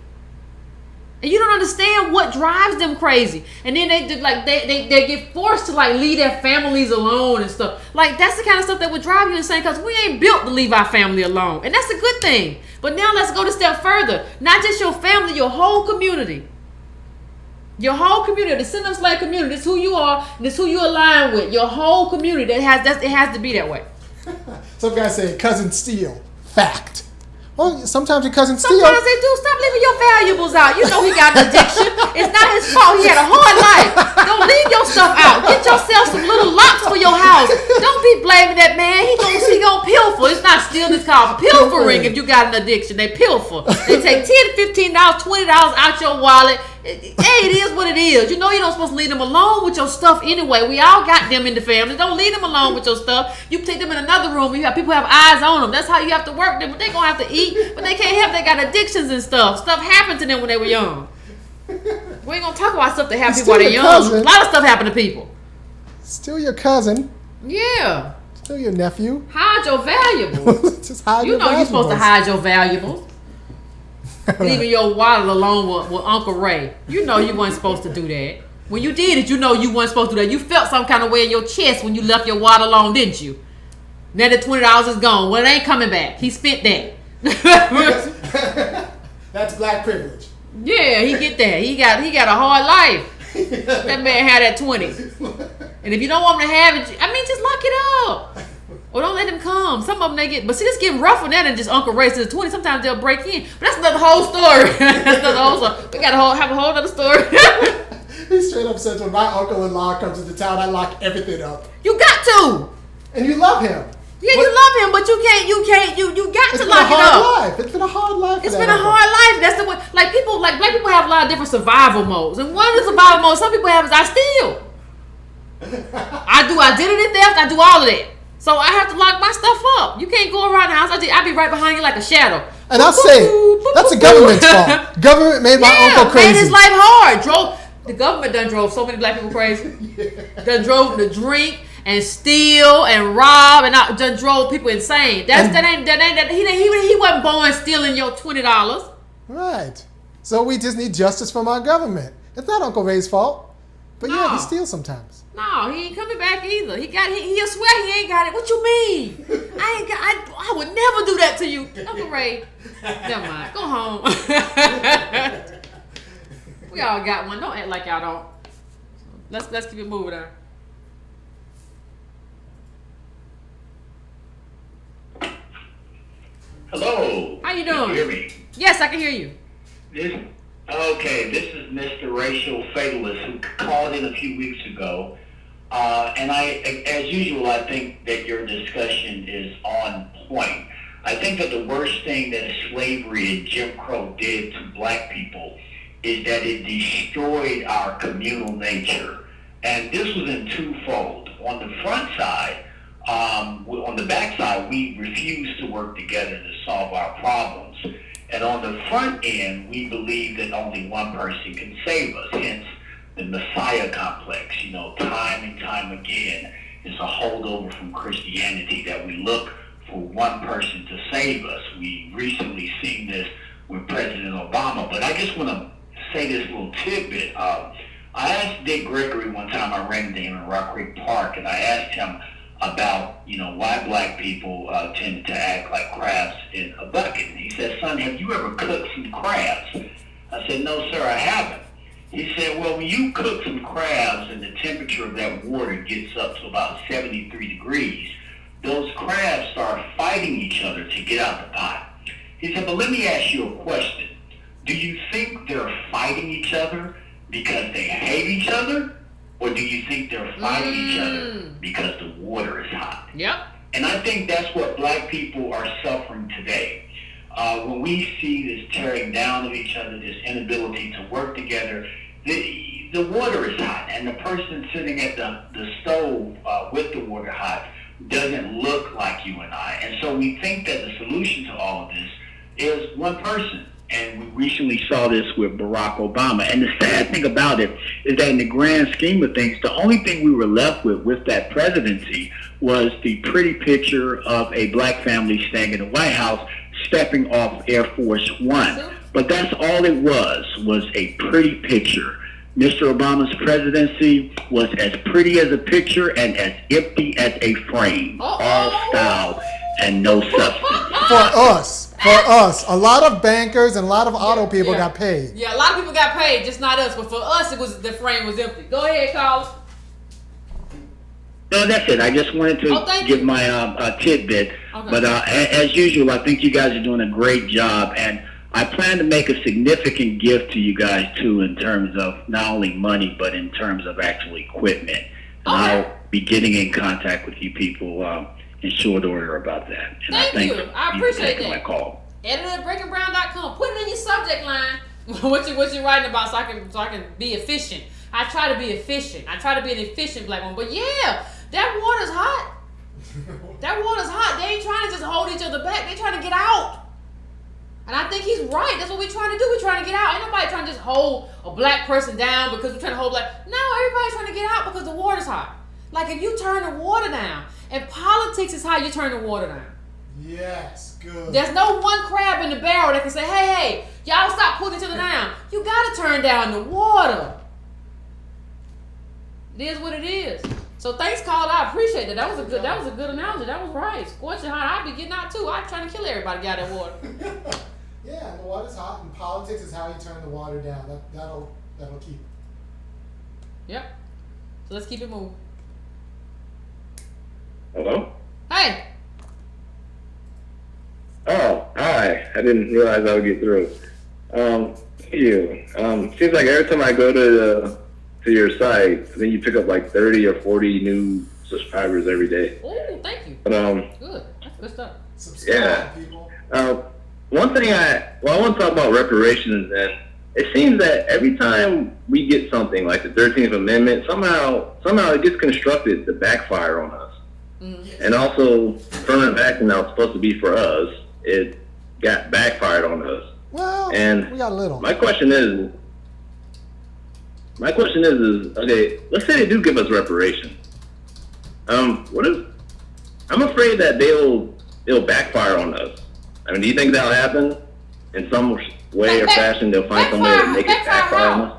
And you don't understand what drives them crazy. And then they get forced to like leave their families alone and stuff. Like that's the kind of stuff that would drive you insane because we ain't built to leave our family alone. And that's a good thing. But now let's go a step further. Not just your family, your whole community. Your whole community, the descendant slave community, this is who you are, this is who you align with. Your whole community, it has to be that way. Some guys say cousin steal. Fact. Well, sometimes your cousin steal. Sometimes they do. Stop leaving your valuables out. You know he got an addiction. It's not his fault. He had a hard life. Don't leave your stuff out. Get yourself some little locks for your house. Don't be blaming that man. He gonna pilfer. It's not stealing. It's called pilfering. If you got an addiction, they pilfer. They take $10, $15, $20 out your wallet. Hey, it is what it is. You know you don't supposed to leave them alone with your stuff anyway. We all got them in the family. Don't leave them alone with your stuff. You take them in another room. People have eyes on them. That's how you have to work them. But they gonna have to eat. But they can't help. They got addictions and stuff. Stuff happened to them when they were young. We ain't gonna talk about stuff that happened while they're young. Cousin. A lot of stuff happened to people. Still your cousin. Yeah. Still your nephew. Hide your valuables. Just hide you your know valuables. you're supposed to hide your valuables. Leaving your wallet alone with Uncle Ray. You know you weren't supposed to do that. When you did it, you know you weren't supposed to do that. You felt some kind of way in your chest when you left your wallet alone, didn't you? Now the $20 is gone. Well, it ain't coming back. He spent that. That's black privilege. Yeah, he get that. He got a hard life. That man had that 20. And if you don't want him to have it, just lock it up. Or don't let them come. Some of them they get, but see, this getting rougher now than just Uncle Ray to the 20. Sometimes they'll break in, but that's another whole story. That's another whole story. We gotta have a whole other story. He straight up says, when my uncle-in-law comes into town, I lock everything up. You got to. And you love him. Yeah, you love him, but you can't. You got to lock it up. It's been a hard life. It's been a hard life. That's the way. Like black people have a lot of different survival modes, and one of the survival modes some people have is I steal. I do identity theft. I do all of that. So I have to lock my stuff up. You can't go around the house. I'll be right behind you like a shadow. And I'll say, that's the government's fault. Government made my uncle crazy. Made his life hard. The government done drove so many black people crazy. Done drove them to drink and steal and rob and done drove people insane. He wasn't born stealing your $20. Right. So we just need justice from our government. It's not Uncle Ray's fault. But yeah, he steals sometimes. No, he ain't coming back either. He'll swear he ain't got it. What you mean? I would never do that to you. Uncle Ray. Never mind. Go home. We all got one. Don't act like y'all don't. Let's keep it moving on. Hello. How you doing? Can you hear me? Yes, I can hear you. This is Mr. Racial Fatalist who called in a few weeks ago. And as usual, I think that your discussion is on point. I think that the worst thing that slavery and Jim Crow did to black people is that it destroyed our communal nature. And this was in twofold. On the front side, on the back side, we refused to work together to solve our problems. And on the front end, we believe that only one person can save us, hence the Messiah complex. Time and time again, it's a holdover from Christianity that we look for one person to save us. We recently seen this with President Obama, but I just want to say this little tidbit. I asked Dick Gregory one time, I ran into him in Rock Creek Park, and I asked him about, why black people tend to act like crabs in a bucket. And he said, son, have you ever cooked some crabs? I said, no, sir, I haven't. He said, well, when you cook some crabs and the temperature of that water gets up to about 73 degrees, those crabs start fighting each other to get out the pot. He said, but let me ask you a question. Do you think they're fighting each other because they hate each other? Or do you think they're fighting each other because the water is hot? Yep. And I think that's what black people are suffering today. When we see this tearing down of each other, this inability to work together, the water is hot, and the person sitting at the stove with the water hot doesn't look like you and I. And so we think that the solution to all of this is one person. And we recently saw this with Barack Obama. And the sad thing about it is that in the grand scheme of things, the only thing we were left with that presidency was the pretty picture of a black family staying in the White House stepping off Air Force One. But that's all it was a pretty picture. Mr. Obama's presidency was as pretty as a picture and as empty as a frame. All style and no substance. For us, a lot of bankers and a lot of auto people got paid. Yeah, a lot of people got paid, just not us. But for us, the frame was empty. Go ahead, Carl. No, that's it. I just wanted to give my tidbit. Okay. But as usual, I think you guys are doing a great job, and I plan to make a significant gift to you guys too, in terms of not only money but in terms of actual equipment. And I'll be getting in contact with you people in short order about that. And thank you. I appreciate that. My call. Editor at breakingbrown.com. Put it in your subject line. what you're writing about, so I can be efficient. I try to be efficient. I try to be an efficient black woman. But yeah, that water's hot. That water's hot. They ain't trying to just hold each other back. They trying to get out. And I think he's right. That's what we're trying to do. We're trying to get out. Ain't nobody trying to just hold a black person down because we're trying to hold black. No, everybody's trying to get out because the water's hot. Like if you turn the water down, and politics is how you turn the water down. Yes, good. There's no one crab in the barrel that can say, hey, y'all stop putting each other down. You gotta turn down the water. It is what it is. So thanks, Carl. I appreciate that. That was a good analogy. That was right. Scorching hot. I'd be getting out too. I'm trying to kill everybody get out that water. Yeah, the water's hot, and politics is how you turn the water down. That'll keep. Yep. So let's keep it moving. Hello? Hey. Oh, hi. I didn't realize I would get through. Seems like every time I go to your site, then you pick up like 30 or 40 new subscribers every day. Oh, thank you. But good. That's good stuff. Subscribe, people. One thing I want to talk about reparations, and it seems that every time we get something like the 13th Amendment, somehow it gets constructed to backfire on us. Mm-hmm. And also, affirmative action that was supposed to be for us, it got backfired on us. Well, and we got a little. My question is, okay, let's say they do give us reparations. I'm afraid that they'll backfire on us. I mean, do you think that'll happen in some way or fashion? They'll find some way to make it backfire on us.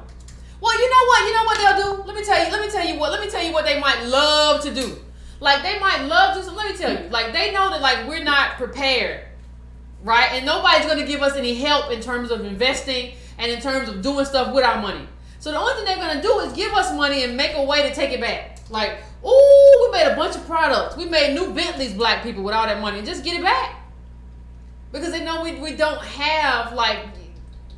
Well, you know what they'll do. Let me tell you what they might love to do. Like they might love to. Let me tell you. Like they know that like we're not prepared, right? And nobody's going to give us any help in terms of investing and in terms of doing stuff with our money. So the only thing they're going to do is give us money and make a way to take it back. Like, ooh, we made a bunch of products. We made new Bentleys, black people, with all that money, and just get it back. Because they know we don't have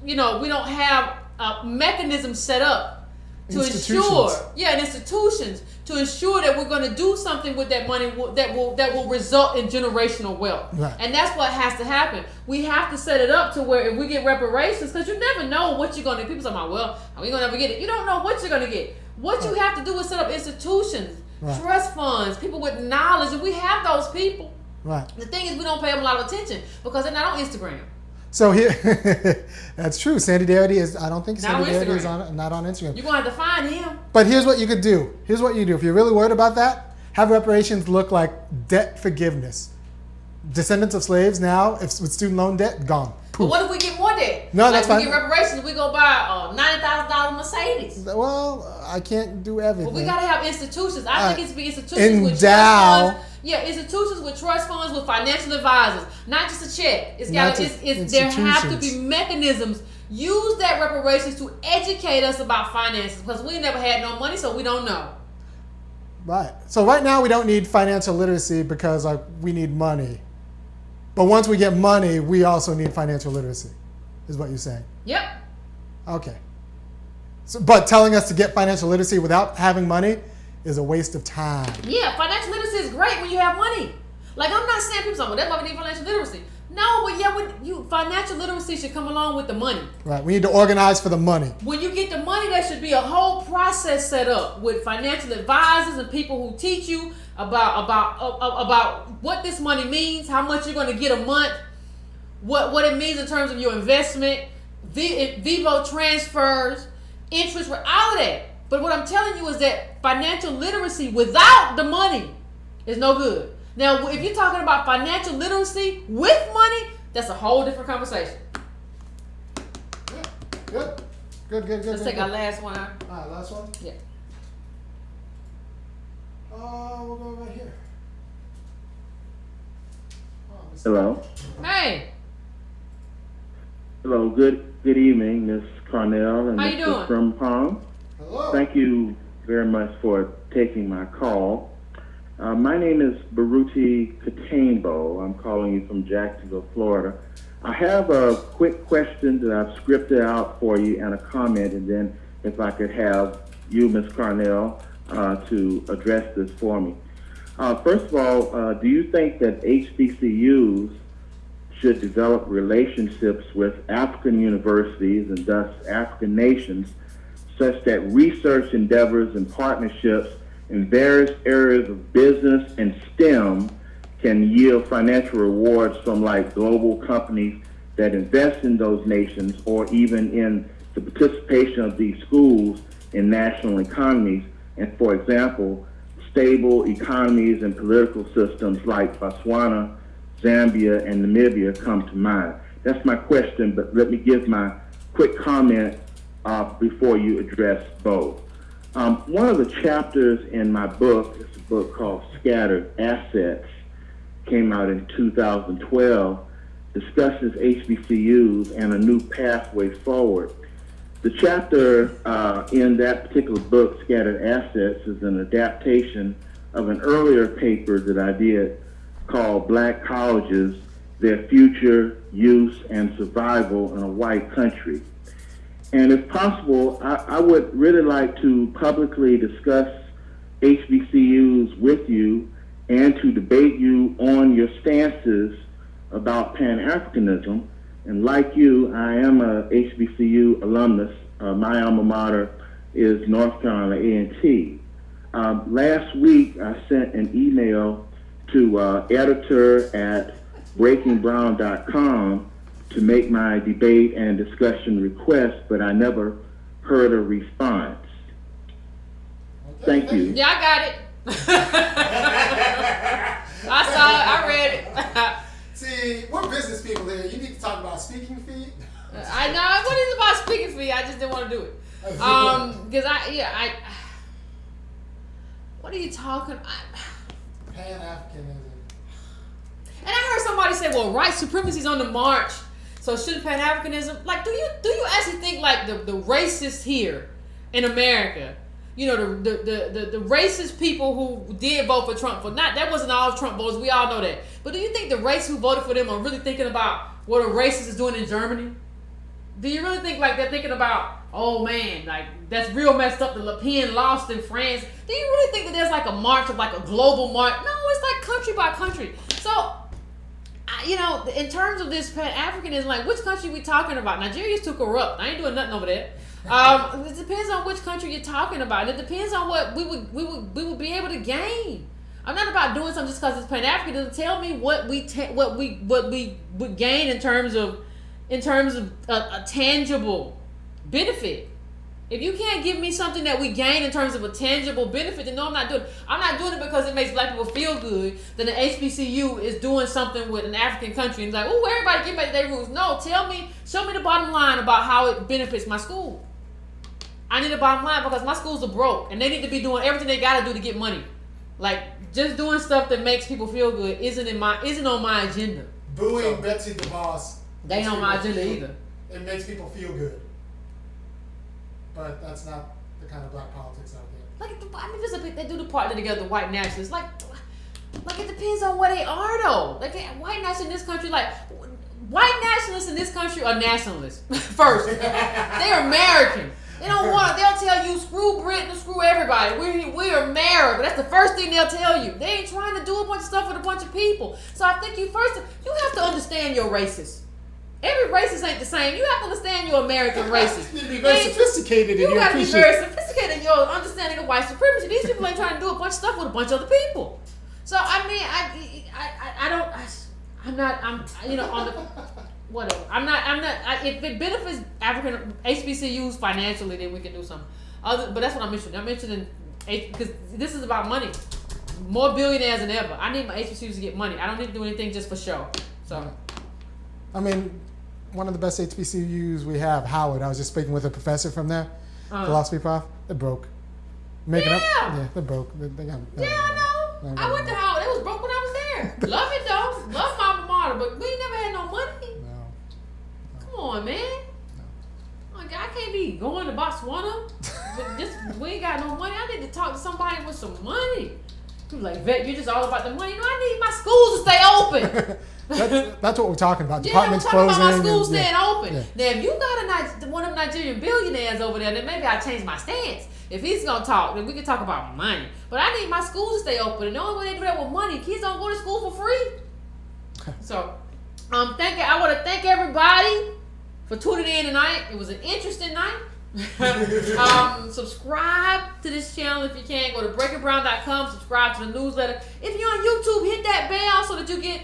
we don't have a mechanism set up to ensure, institutions to ensure that we're going to do something with that money that will result in generational wealth. Right. And that's what has to happen. We have to set it up to where if we get reparations, because you never know what you're going to. People say, well, are we going to ever get it? You don't know what you're going to get. What you have to do is set up institutions, trust funds, people with knowledge, and we have those people. Right. The thing is, we don't pay them a lot of attention because they're not on Instagram. So here, that's true. Sandy Darity is. I don't think Sandy Darity is not on Instagram. You're gonna have to find him. But here's what you could do. Here's what you do if you're really worried about that. Have reparations look like debt forgiveness. Descendants of slaves now, if with student loan debt, gone. But what if we get more debt? No, that's fine. We get reparations, we go buy a $90,000 Mercedes. Well, I can't do everything. Well, we gotta have institutions. I think it's be institutions with trust funds. Yeah, institutions with trust funds with financial advisors, not just a check. There have to be mechanisms. Use that reparations to educate us about finances because we never had no money, so we don't know. Right. So right now we don't need financial literacy because we need money. But once we get money, we also need financial literacy, is what you're saying. Yep. Okay. So, but telling us to get financial literacy without having money is a waste of time. Yeah, financial literacy is great when you have money. Like I'm not saying people say, well, that's why we need financial literacy. No, but financial literacy should come along with the money. Right. We need to organize for the money. When you get the money, there should be a whole process set up with financial advisors and people who teach you about what this money means, how much you're going to get a month, what it means in terms of your investment, Vivo transfers, interest, all of that. But what I'm telling you is that financial literacy without the money is no good. Now, if you're talking about financial literacy with money, That's a whole different conversation. Good. Let's take our last one. All right, last one. Yeah. We'll go right here. Hello. Hey. Hello. Good evening, Ms. Carnell and How you Mr. doing? Frimpong. Hello. Thank you very much for taking my call. My name is Baruti Katambo. I'm calling you from Jacksonville, Florida. I have a quick question that I've scripted out for you and a comment, and then if I could have you, Ms. Carnell, to address this for me. First of all, do you think that HBCUs should develop relationships with African universities and thus African nations such that research endeavors and partnerships in various areas of business and STEM can yield financial rewards from like global companies that invest in those nations, or even in the participation of these schools in national economies? And for example, stable economies and political systems like Botswana, Zambia, and Namibia come to mind. That's my question, but let me give my quick comment before you address both. One of the chapters in my book, it's a book called Scattered Assets, came out in 2012, discusses HBCUs and a new pathway forward. The chapter in that particular book, Scattered Assets, is an adaptation of an earlier paper that I did called Black Colleges, Their Future, Use, and Survival in a White Country. And if possible, I would really like to publicly discuss HBCUs with you and to debate you on your stances about Pan-Africanism. And like you, I am a HBCU alumnus. My alma mater is North Carolina A&T. Last week, I sent an email to editor at breakingbrown.com to make my debate and discussion request, but I never heard a response. Thank you. Yeah, I got it. I saw it. I read it. See, we're business people here. You need to talk about speaking fee. I know. What is it about speaking fee? I just didn't want to do it. Because what are you talking about? Pan-Africanism. And I heard somebody say, well, white supremacy is on the march, so shouldn't Pan-Africanism, like, do you actually think like the racists here in America, you know, the racist people who did vote for Trump, that wasn't all Trump voters, we all know that, but do you think the racists who voted for them are really thinking about what a racist is doing in Germany? Do you really think like they're thinking about, oh man, like that's real messed up, the Le Pen lost in France? Do you really think that there's like a march of like a global march? No, it's like country by country. So, you know, in terms of this Pan-Africanism, like which country we talking about? Nigeria's too corrupt. I ain't doing nothing over there. It depends on which country you're talking about. It depends on what we would be able to gain. I'm not about doing something just because it's Pan-Africanism. Tell me what we would gain in terms of a tangible benefit. If you can't give me something that we gain in terms of a tangible benefit, then no, I'm not doing it. I'm not doing it because it makes black people feel good that the HBCU is doing something with an African country and it's like, oh, everybody give back their rules. No, show me the bottom line about how it benefits my school. I need a bottom line because my schools are broke and they need to be doing everything they gotta do to get money. Like just doing stuff that makes people feel good isn't on my agenda. Booing Betsy DeVos. They ain't on my agenda either. It makes people feel good. But that's not the kind of black politics out there. Like, they do the partner together, the white nationalists. Like it depends on where they are, though. Like, white nationalists in this country, like, white nationalists in this country are nationalists, first. They're American. They'll tell you, screw Britain, screw everybody. We're America. That's the first thing they'll tell you. They ain't trying to do a bunch of stuff with a bunch of people. So I think you have to understand your racist. Every racist ain't the same. You have to understand you're American racist. You need to be very sophisticated in your You have to be appreciation. very sophisticated in your understanding of white supremacy. These people ain't trying to do a bunch of stuff with a bunch of other people. So I mean, if it benefits African HBCUs financially, then we can do something. But that's what I'm interested in. I'm interested in, because this is about money. More billionaires than ever. I need my HBCUs to get money. I don't need to do anything just for show. So. I mean, one of the best HBCUs we have, Howard. I was just speaking with a professor from there, philosophy prof. They're broke. Making up. Yeah, they're broke. They got. Yeah, I know. I went to Howard. They was broke when I was there. Love it though. Love my alma mater, but we ain't never had no money. No. Come on, man. Like, I can't be going to Botswana. But we ain't got no money. I need to talk to somebody with some money. People like, Vet, you're just all about the money. No, I need my schools to stay open. That's what we're talking about. Yeah, Departments we're talking closing. about my schools staying open. Yeah. Now, if you got one of them Nigerian billionaires over there, then maybe I change my stance. If he's gonna talk, then we can talk about money. But I need my schools to stay open. And the only way they do that with money, kids don't go to school for free. So, I want to thank everybody for tuning in tonight. It was an interesting night. Subscribe to this channel if you can. Go to breakingbrown.com. Subscribe to the newsletter. If you're on YouTube, hit that bell so that you get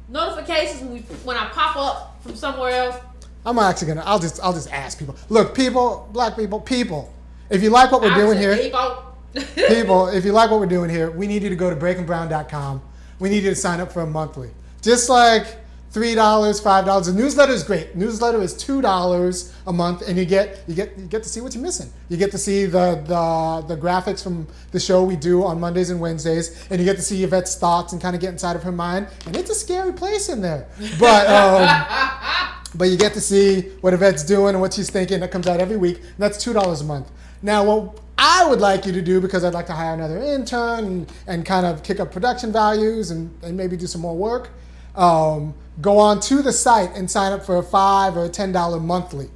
notifications when I pop up from somewhere else. I'm actually gonna. I'll just ask people. Look, people, black people. If you like what we're doing here, people, if you like what we're doing here, we need you to go to breakingbrown.com. We need you to sign up for a monthly. Just like $3, $5. The newsletter is great. Newsletter is $2 a month, and you get to see what you're missing. You get to see the graphics from the show we do on Mondays and Wednesdays, and you get to see Yvette's thoughts and kind of get inside of her mind. And it's a scary place in there, but you get to see what Yvette's doing and what she's thinking. That comes out every week. And that's $2 a month. Now, what I would like you to do, because I'd like to hire another intern and kind of kick up production values and maybe do some more work, go on to the site and sign up for a $5 or a $10 monthly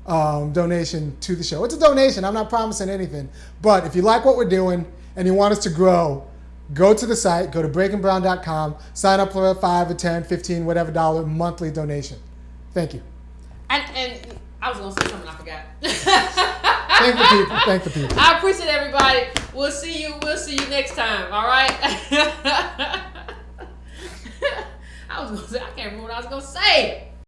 donation to the show. It's a donation. I'm not promising anything. But if you like what we're doing and you want us to grow, go to the site, go to breakingbrown.com, sign up for a $5 or $10, $15, whatever dollar monthly donation. Thank you. And I was going to say something I forgot. Thank the people. I appreciate everybody. We'll see you next time. All right? I was going to say, I can't remember what I was going to say.